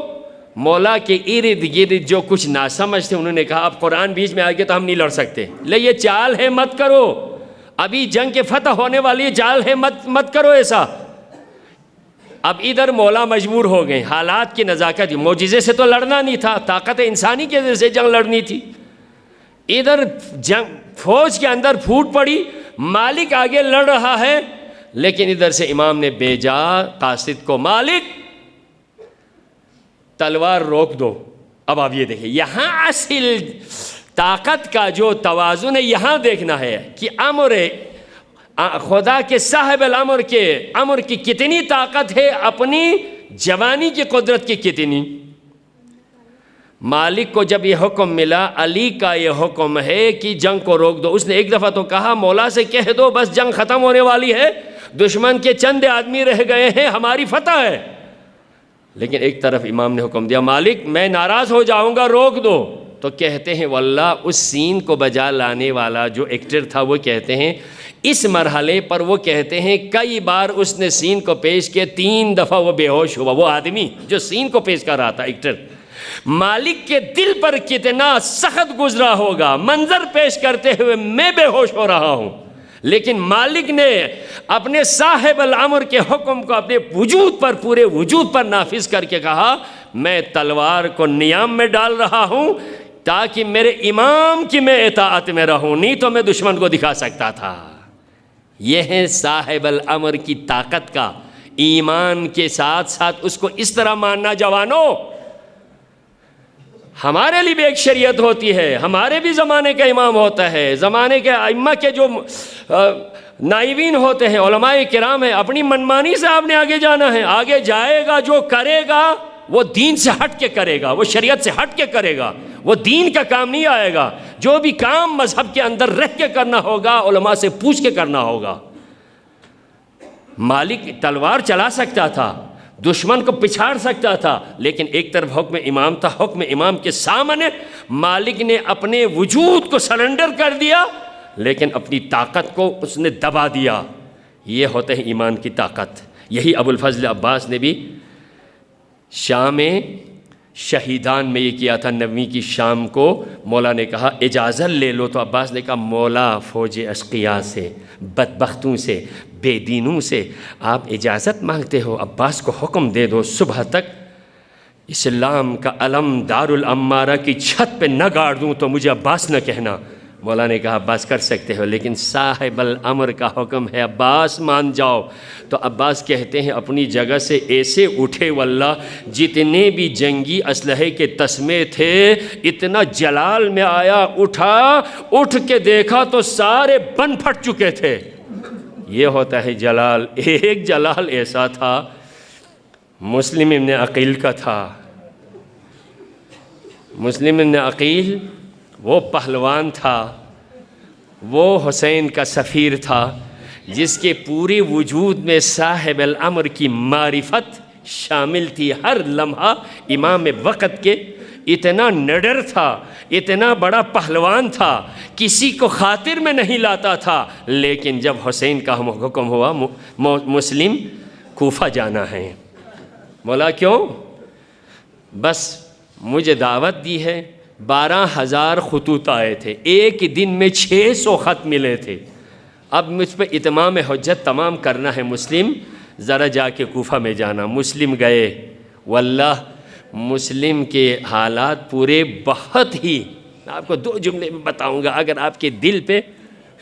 مولا کے ارد گرد جو کچھ ناسمجھ تھے انہوں نے کہا اب قرآن بیچ میں آ گیا تو ہم نہیں لڑ سکتے، لے یہ چال ہے مت کرو، ابھی جنگ کے فتح ہونے والی چال ہے مت کرو ایسا۔ اب ادھر مولا مجبور ہو گئے، حالات کی نزاکت، معجزے سے تو لڑنا نہیں تھا، طاقت انسانی کے ذریعے سے جنگ لڑنی تھی۔ ادھر جنگ فوج کے اندر پھوٹ پڑی، مالک آگے لڑ رہا ہے، لیکن ادھر سے امام نے بھیجا قاصد کو، مالک تلوار روک دو۔ اب آپ یہ دیکھیں، یہاں اصل طاقت کا جو توازن ہے یہاں دیکھنا ہے کہ امر خدا کے صاحب الامر کے امر کی کتنی طاقت ہے، اپنی جوانی کی قدرت کی کتنی۔ مالک کو جب یہ حکم ملا علی کا یہ حکم ہے کہ جنگ کو روک دو، اس نے ایک دفعہ تو کہا مولا سے کہہ دو بس جنگ ختم ہونے والی ہے، دشمن کے چند آدمی رہ گئے ہیں، ہماری فتح ہے۔ لیکن ایک طرف امام نے حکم دیا مالک میں ناراض ہو جاؤں گا، روک دو۔ تو کہتے ہیں واللہ اس سین کو بجا لانے والا جو ایکٹر تھا وہ کہتے ہیں اس مرحلے پر، وہ کہتے ہیں کئی بار اس نے سین کو پیش کیا، 3 دفعہ وہ بے ہوش ہوا، وہ آدمی جو سین کو پیش کر رہا تھا ایکٹر۔ مالک کے دل پر کتنا سخت گزرا ہوگا، منظر پیش کرتے ہوئے میں بے ہوش ہو رہا ہوں، لیکن مالک نے اپنے صاحب الامر کے حکم کو اپنے وجود پر، پورے وجود پر نافذ کر کے کہا میں تلوار کو نیام میں ڈال رہا ہوں تاکہ میرے امام کی میں اطاعت میں رہوں، نہیں تو میں دشمن کو دکھا سکتا تھا۔ یہ ہے صاحب الامر کی طاقت کا، ایمان کے ساتھ ساتھ اس کو اس طرح ماننا۔ جوانوں ہمارے لیے بھی ایک شریعت ہوتی ہے، ہمارے بھی زمانے کا امام ہوتا ہے، زمانے کے ائمہ کے جو نائبین ہوتے ہیں، علماء کرام ہیں، اپنی منمانی سے آپ نے آگے جانا ہے۔ آگے جائے گا جو کرے گا وہ دین سے ہٹ کے کرے گا، وہ شریعت سے ہٹ کے کرے گا، وہ دین کا کام نہیں آئے گا۔ جو بھی کام مذہب کے اندر رہ کے کرنا ہوگا علماء سے پوچھ کے کرنا ہوگا۔ مالک تلوار چلا سکتا تھا، دشمن کو پچھاڑ سکتا تھا، لیکن ایک طرف حکم امام تھا، حکم امام کے سامنے مالک نے اپنے وجود کو سرنڈر کر دیا، لیکن اپنی طاقت کو اس نے دبا دیا۔ یہ ہوتا ہے ایمان کی طاقت۔ یہی ابو الفضل عباس نے بھی شام شہیدان میں یہ کیا تھا۔ 9ویں کی شام کو مولا نے کہا اجازت لے لو، تو عباس نے کہا مولا فوج اشقیاء سے، بدبختوں سے، بے دینوں سے آپ اجازت مانگتے ہو؟ عباس کو حکم دے دو صبح تک اسلام کا علم دارالامارہ کی چھت پہ نہ گاڑ دوں تو مجھے عباس نہ کہنا۔ مولا نے کہا عباس کر سکتے ہو، لیکن صاحب الامر کا حکم ہے عباس مان جاؤ۔ تو عباس کہتے ہیں اپنی جگہ سے ایسے اٹھے واللہ جتنے بھی جنگی اسلحے کے تسمے تھے اتنا جلال میں آیا، اٹھ کے دیکھا تو سارے بن پھٹ چکے تھے۔ یہ ہوتا ہے جلال۔ ایک جلال ایسا تھا مسلم ابن عقیل کا تھا۔ مسلم ابن عقیل وہ پہلوان تھا، وہ حسین کا سفیر تھا، جس کے پورے وجود میں صاحب الامر کی معرفت شامل تھی۔ ہر لمحہ امام وقت کے اتنا نڈر تھا، اتنا بڑا پہلوان تھا، کسی کو خاطر میں نہیں لاتا تھا۔ لیکن جب حسین کا حکم ہوا مسلم کوفہ جانا ہے، مولا کیوں؟ بس مجھے دعوت دی ہے، 12,000 خطوط آئے تھے، ایک دن میں 600 خط ملے تھے، اب مجھ پہ اتمام حجت تمام کرنا ہے، مسلم ذرا جا کے کوفہ میں جانا۔ مسلم گئے، واللہ مسلم کے حالات پورے بہت ہی، میں آپ کو 2 جملے میں بتاؤں گا، اگر آپ کے دل پہ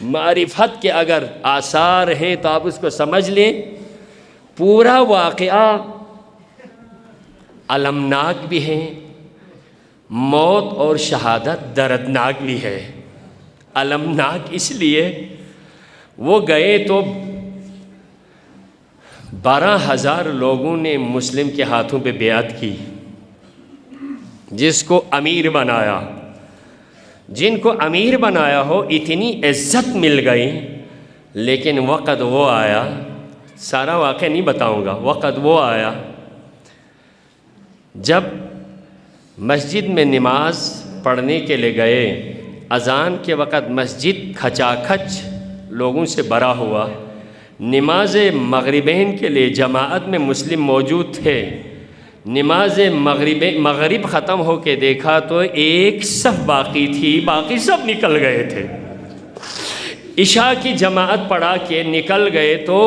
معرفت کے اگر آثار ہیں تو آپ اس کو سمجھ لیں۔ پورا واقعہ المناک بھی ہے، موت اور شہادت دردناک بھی ہے۔ المناک اس لیے وہ گئے تو 12,000 لوگوں نے مسلم کے ہاتھوں پہ بیعت کی، جس کو امیر بنایا، جن کو امیر بنایا ہو اتنی عزت مل گئی، لیکن وقت وہ آیا، سارا واقعہ نہیں بتاؤں گا، وقت وہ آیا جب مسجد میں نماز پڑھنے کے لیے گئے، اذان کے وقت مسجد کھچا کھچ لوگوں سے بھرا ہوا، نماز مغربین کے لیے جماعت میں مسلم موجود تھے، نماز مغرب ختم ہو کے دیکھا تو ایک صف باقی تھی، باقی سب نکل گئے تھے۔ عشاء کی جماعت پڑھا کے نکل گئے تو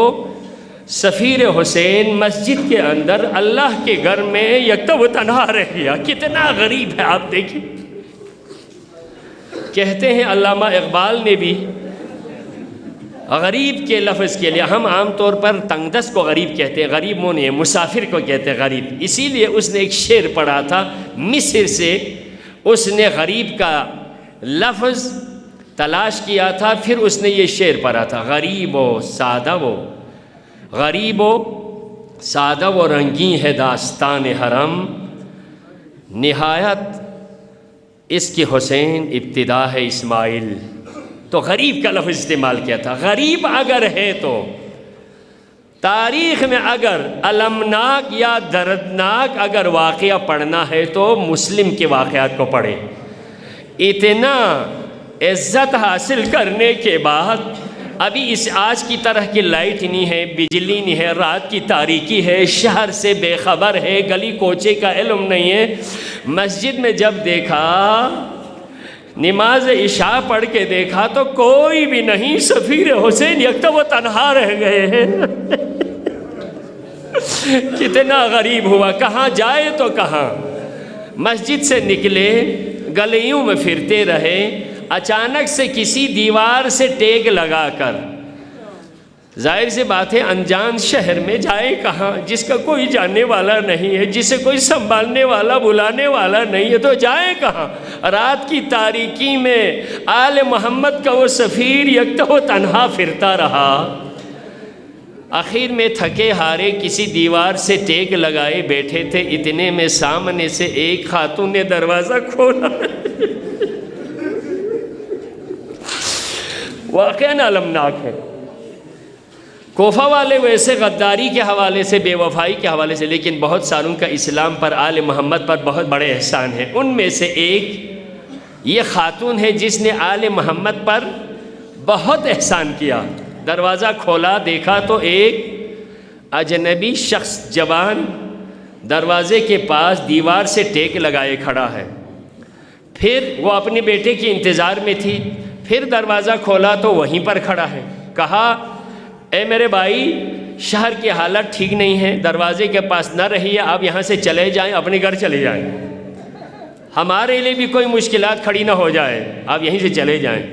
سفیر حسین مسجد کے اندر اللہ کے گھر میں یکتا و تنہا رہ گیا۔ کتنا غریب ہے آپ دیکھیں۔ کہتے ہیں علامہ اقبال نے بھی غریب کے لفظ کے لیے، ہم عام طور پر تنگ دست کو غریب کہتے ہیں، غریب وہ نہیں ہے، مسافر کو کہتے ہیں غریب، اسی لیے اس نے ایک شعر پڑھا تھا مصر سے، اس نے غریب کا لفظ تلاش کیا تھا، پھر اس نے یہ شعر پڑھا تھا، غریب و سادہ و غریب و سادہ و رنگی ہے داستان حرم، نہایت اس کی حسین ابتدا ہے اسماعیل۔ تو غریب کا لفظ استعمال کیا تھا۔ غریب اگر ہے تو تاریخ میں اگر المناک یا دردناک اگر واقعہ پڑھنا ہے تو مسلم کے واقعات کو پڑھیں۔ اتنا عزت حاصل کرنے کے بعد ابھی اس آج کی طرح کی لائٹ نہیں ہے، بجلی نہیں ہے، رات کی تاریکی ہے، شہر سے بے خبر ہے، گلی کوچے کا علم نہیں ہے، مسجد میں جب دیکھا نماز عشاء پڑھ کے دیکھا تو کوئی بھی نہیں، سفیر حسین یکتا وہ تنہا رہ گئے ہیں۔ کتنا غریب ہوا، کہاں جائے تو کہاں۔ مسجد سے نکلے، گلیوں میں پھرتے رہے، اچانک سے کسی دیوار سے ٹیک لگا کر، ظاہر سی بات ہے انجان شہر میں جائے کہاں، جس کا کوئی جاننے والا نہیں ہے، جسے کوئی سنبھالنے والا بلانے والا نہیں ہے، تو جائے کہاں۔ رات کی تاریکی میں آل محمد کا وہ سفیر یکتا و تنہا پھرتا رہا۔ آخر میں تھکے ہارے کسی دیوار سے ٹیک لگائے بیٹھے تھے، اتنے میں سامنے سے ایک خاتون نے دروازہ کھولا۔ واقعاً المناک ہے۔ کوفہ والے ویسے غداری کے حوالے سے، بے وفائی کے حوالے سے، لیکن بہت سالوں کا اسلام پر، آل محمد پر بہت بڑے احسان ہیں۔ ان میں سے ایک یہ خاتون ہے جس نے آل محمد پر بہت احسان کیا۔ دروازہ کھولا، دیکھا تو ایک اجنبی شخص جوان دروازے کے پاس دیوار سے ٹیک لگائے کھڑا ہے۔ پھر وہ اپنے بیٹے کے انتظار میں تھی، پھر دروازہ کھولا تو وہیں پر کھڑا ہے۔ کہا، اے میرے بھائی، شہر کی حالت ٹھیک نہیں ہے، دروازے کے پاس نہ رہیے، آپ یہاں سے چلے جائیں، اپنے گھر چلے جائیں، ہمارے لیے بھی کوئی مشکلات کھڑی نہ ہو جائے، آپ یہیں سے چلے جائیں۔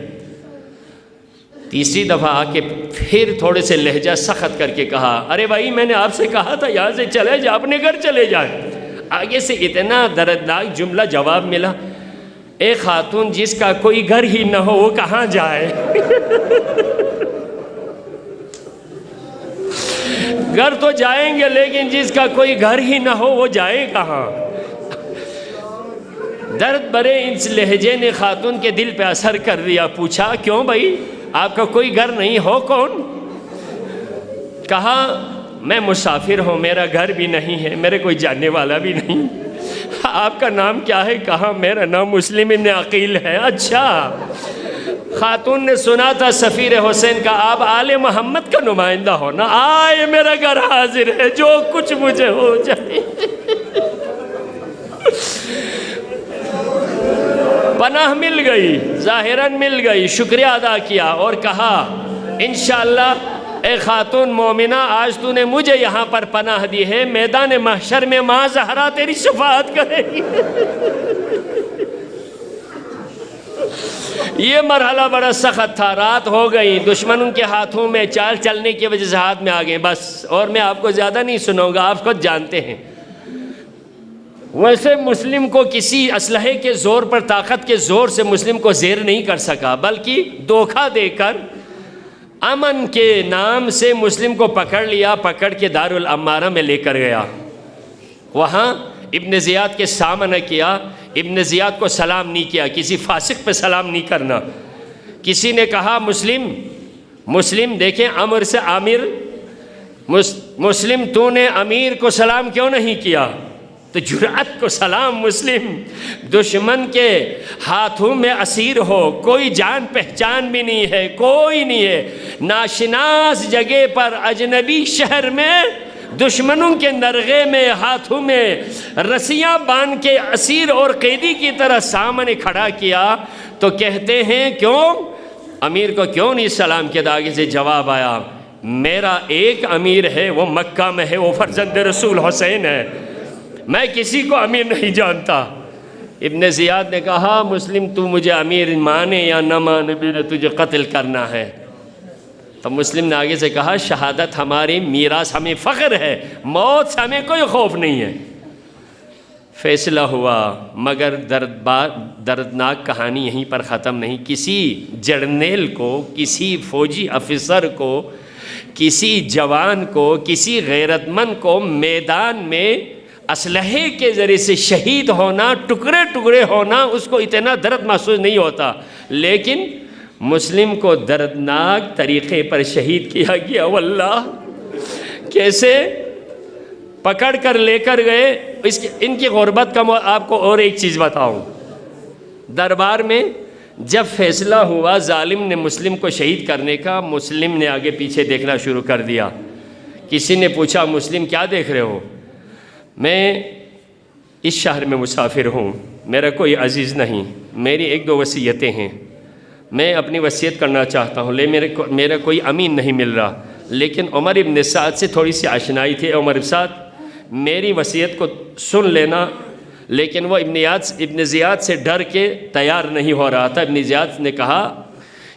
تیسری دفعہ آ کے پھر تھوڑے سے لہجہ سخت کر کے کہا، ارے بھائی میں نے آپ سے کہا تھا یہاں سے چلے جائیں، اپنے گھر چلے جائیں۔ آگے سے اتنا دردناک جملہ جواب ملا، ایک خاتون جس کا کوئی گھر ہی نہ ہو وہ کہاں جائے؟ گھر تو جائیں گے لیکن جس کا کوئی گھر ہی نہ ہو وہ جائے کہاں؟ درد بھرے اس لہجے نے خاتون کے دل پہ اثر کر دیا۔ پوچھا، کیوں بھائی، آپ کا کوئی گھر نہیں، ہو کون؟ کہا، میں مسافر ہوں، میرا گھر بھی نہیں ہے، میرے کوئی جاننے والا بھی نہیں۔ آپ کا نام کیا ہے؟ کہا، میرا نام مسلم ابن عقیل ہے۔ اچھا۔ خاتون نے سنا تھا سفیر حسین کا، آپ آل محمد کا نمائندہ ہو نا، آئے میرا گھر حاضر ہے، جو کچھ مجھے ہو جائے۔ پناہ مل گئی، ظاہراً مل گئی، شکریہ ادا کیا اور کہا، انشاءاللہ اے خاتون مومنہ، آج تو نے مجھے یہاں پر پناہ دی ہے، میدان محشر میں ماں زہرا تیری شفاعت کرے گی۔ یہ مرحلہ بڑا سخت تھا، رات ہو گئی، دشمنوں کے ہاتھوں میں چال چلنے کی وجہ سے ہاتھ میں آ گئے، بس، اور میں آپ کو زیادہ نہیں سناؤں گا، آپ خود جانتے ہیں۔ ویسے مسلم کو کسی اسلحے کے زور پر، طاقت کے زور سے مسلم کو زیر نہیں کر سکا، بلکہ دھوکہ دے کر امن کے نام سے مسلم کو پکڑ لیا، پکڑ کے دارالامارہ میں لے کر گیا۔ وہاں ابن زیاد کے سامنے کیا، ابن زیاد کو سلام نہیں کیا، کسی فاسق پہ سلام نہیں کرنا۔ کسی نے کہا مسلم دیکھیں عمر سے عامر، مسلم تو نے امیر کو سلام کیوں نہیں کیا؟ تو جرأت کو سلام مسلم، دشمن کے ہاتھوں میں اسیر ہو، کوئی جان پہچان بھی نہیں ہے، کوئی نہیں ہے، ناشناس جگہ پر اجنبی شہر میں دشمنوں کے نرغے میں ہاتھوں میں رسیاں باندھ کے اسیر اور قیدی کی طرح سامنے کھڑا کیا، تو کہتے ہیں کیوں امیر کو کیوں نہیں سلام کیا؟ آگے سے جواب آیا، میرا ایک امیر ہے، وہ مکہ میں ہے، وہ فرزند رسول حسین ہے، میں کسی کو امیر نہیں جانتا۔ ابن زیاد نے کہا مسلم تو مجھے امیر مانے یا نہ مانے، میرے تجھے قتل کرنا ہے۔ تو مسلم نے آگے سے کہا شہادت ہماری میراث، ہمیں فخر ہے، موت سے ہمیں کوئی خوف نہیں ہے۔ فیصلہ ہوا، مگر دردناک کہانی یہیں پر ختم نہیں۔ کسی جرنیل کو، کسی فوجی افسر کو، کسی جوان کو، کسی غیرت مند کو میدان میں اسلحے کے ذریعے سے شہید ہونا، ٹکڑے ٹکڑے ہونا، اس کو اتنا درد محسوس نہیں ہوتا، لیکن مسلم کو دردناک طریقے پر شہید کیا گیا۔ واللہ کیسے پکڑ کر لے کر گئے۔ ان کی غربت کا آپ کو اور ایک چیز بتاؤں، دربار میں جب فیصلہ ہوا ظالم نے مسلم کو شہید کرنے کا، مسلم نے آگے پیچھے دیکھنا شروع کر دیا۔ کسی نے پوچھا مسلم کیا دیکھ رہے ہو؟ میں اس شہر میں مسافر ہوں، میرا کوئی عزیز نہیں، میری ایک دو وصیتیں ہیں، میں اپنی وصیت کرنا چاہتا ہوں، میرا کوئی امین نہیں مل رہا، لیکن عمر ابن سعد سے تھوڑی سی آشنائی تھی، عمر ابن سعد میری وصیت کو سن لینا۔ لیکن وہ ابن زیاد سے ڈر کے تیار نہیں ہو رہا تھا۔ ابن زیاد نے کہا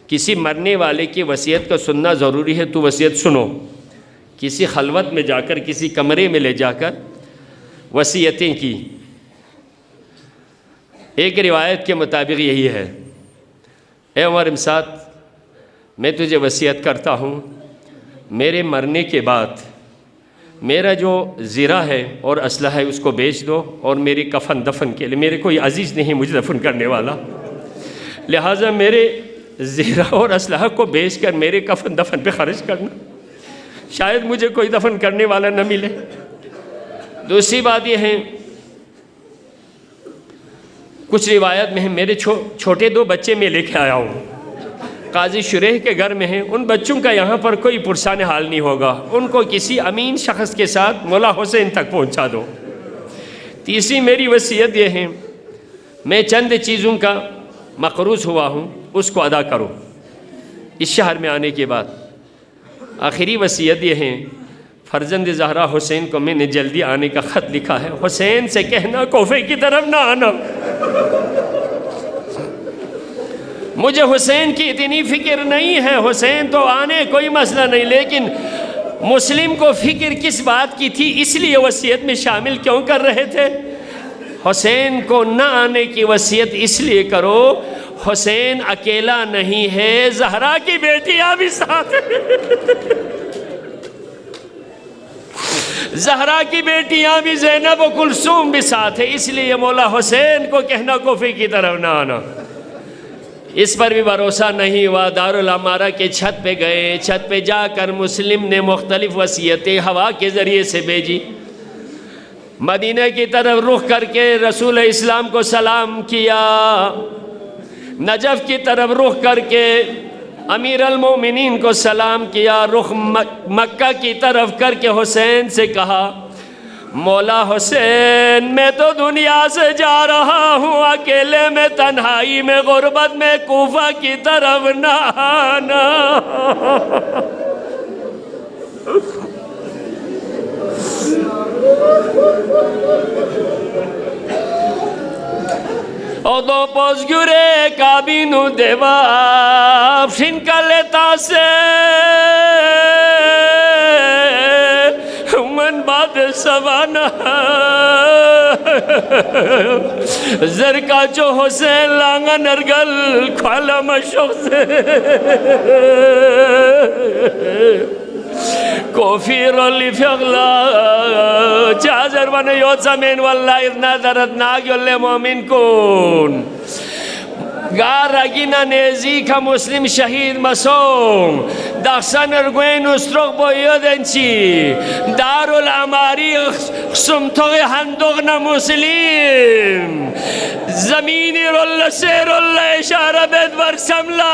کسی مرنے والے کی وصیت کو سننا ضروری ہے، تو وصیت سنو۔ کسی خلوت میں جا کر، کسی کمرے میں لے جا کر وصیتیں کی۔ ایک روایت کے مطابق یہی ہے، اے عمر بن سعد میں تجھے وصیت کرتا ہوں، میرے مرنے کے بعد میرا جو زرہ ہے اور اسلحہ ہے اس کو بیچ دو، اور میری کفن دفن کے لیے، میرے کوئی عزیز نہیں مجھے دفن کرنے والا، لہٰذا میرے زرہ اور اسلحہ کو بیچ کر میرے کفن دفن پہ خرچ کرنا، شاید مجھے کوئی دفن کرنے والا نہ ملے۔ دوسری بات یہ ہے، کچھ روایت میں ہے میرے چھوٹے دو بچے میں لے کے آیا ہوں، قاضی شریح کے گھر میں ہیں، ان بچوں کا یہاں پر کوئی پرسان حال نہیں ہوگا، ان کو کسی امین شخص کے ساتھ مولا حسین تک پہنچا دو۔ تیسری میری وصیت یہ ہے، میں چند چیزوں کا مقروض ہوا ہوں، اس کو ادا کرو اس شہر میں آنے کے بعد۔ آخری وصیت یہ ہے، فرزند زہرا حسین کو میں نے جلدی آنے کا خط لکھا ہے، حسین سے کہنا کوفے کی طرف نہ آنا، مجھے حسین کی اتنی فکر نہیں ہے، حسین تو آنے کوئی مسئلہ نہیں، لیکن مسلم کو فکر کس بات کی تھی، اس لیے وصیت میں شامل کیوں کر رہے تھے؟ حسین کو نہ آنے کی وصیت اس لیے کرو، حسین اکیلا نہیں ہے، زہرا کی بیٹیاں بھی ساتھ ہیں، زہرا کی بیٹیاں بھی، زینب و کلثوم بھی ساتھ ہیں، اس لیے مولا حسین کو کہنا کوفے کی طرف نہ آنا۔ اس پر بھی بھروسہ نہیں ہوا، دارالعمارہ کے چھت پہ گئے، چھت پہ جا کر مسلم نے مختلف وصیتیں ہوا کے ذریعے سے بھیجی، مدینہ کی طرف رخ کر کے رسول اسلام کو سلام کیا، نجف کی طرف رخ کر کے امیر المومنین کو سلام کیا، رخ مکہ کی طرف کر کے حسین سے کہا مولا حسین میں تو دنیا سے جا رہا ہوں، اکیلے میں، تنہائی میں، غربت میں، کوفہ کی طرف نہ آنا۔ O dopo sgure cabinu deva fincaletase من بعد سوانا زرکا جو حسین لانگا نرگل کھالا مشوق سے كفير لفغلا جازر بنا يوزمين والله إذ نظرت ناقل مؤمن كون Garagina nezika muslim shahid masom daxsan erguen ustrog boyodenchi darul amari sumtog handogna muslim zamini rolla serolla ishara bed varsamla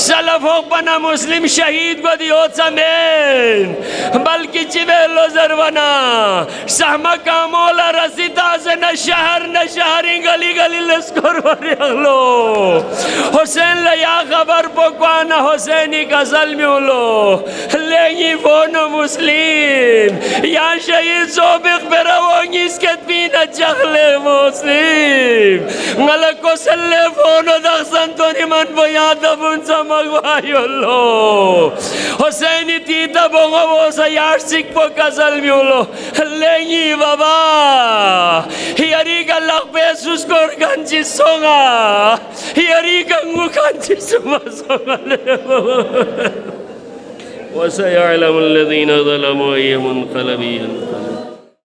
salafok bana muslim shahid godiyot samen balki chibelo zarwana sahma kamola rasita zena shahar gali gali leskor لو حسین لیا خبر پکوانا حسینی کا ظلمی لو لگی فونو مسلم یا شہید صوبق پر روانگی اس کے تبین چخل مسلم ملکو سلے فونو دخصن تو نمان بیادا بن سمگوائی لو حسینی تیتا بونگا بوسا یاش سکھ پکا ظلمی لو لگی بابا یاری کا لغ پیسوس کور گنچی سونگا یاری کنگو کانچی سمسوگا وسيعلم الذين ظلموا أي منقلب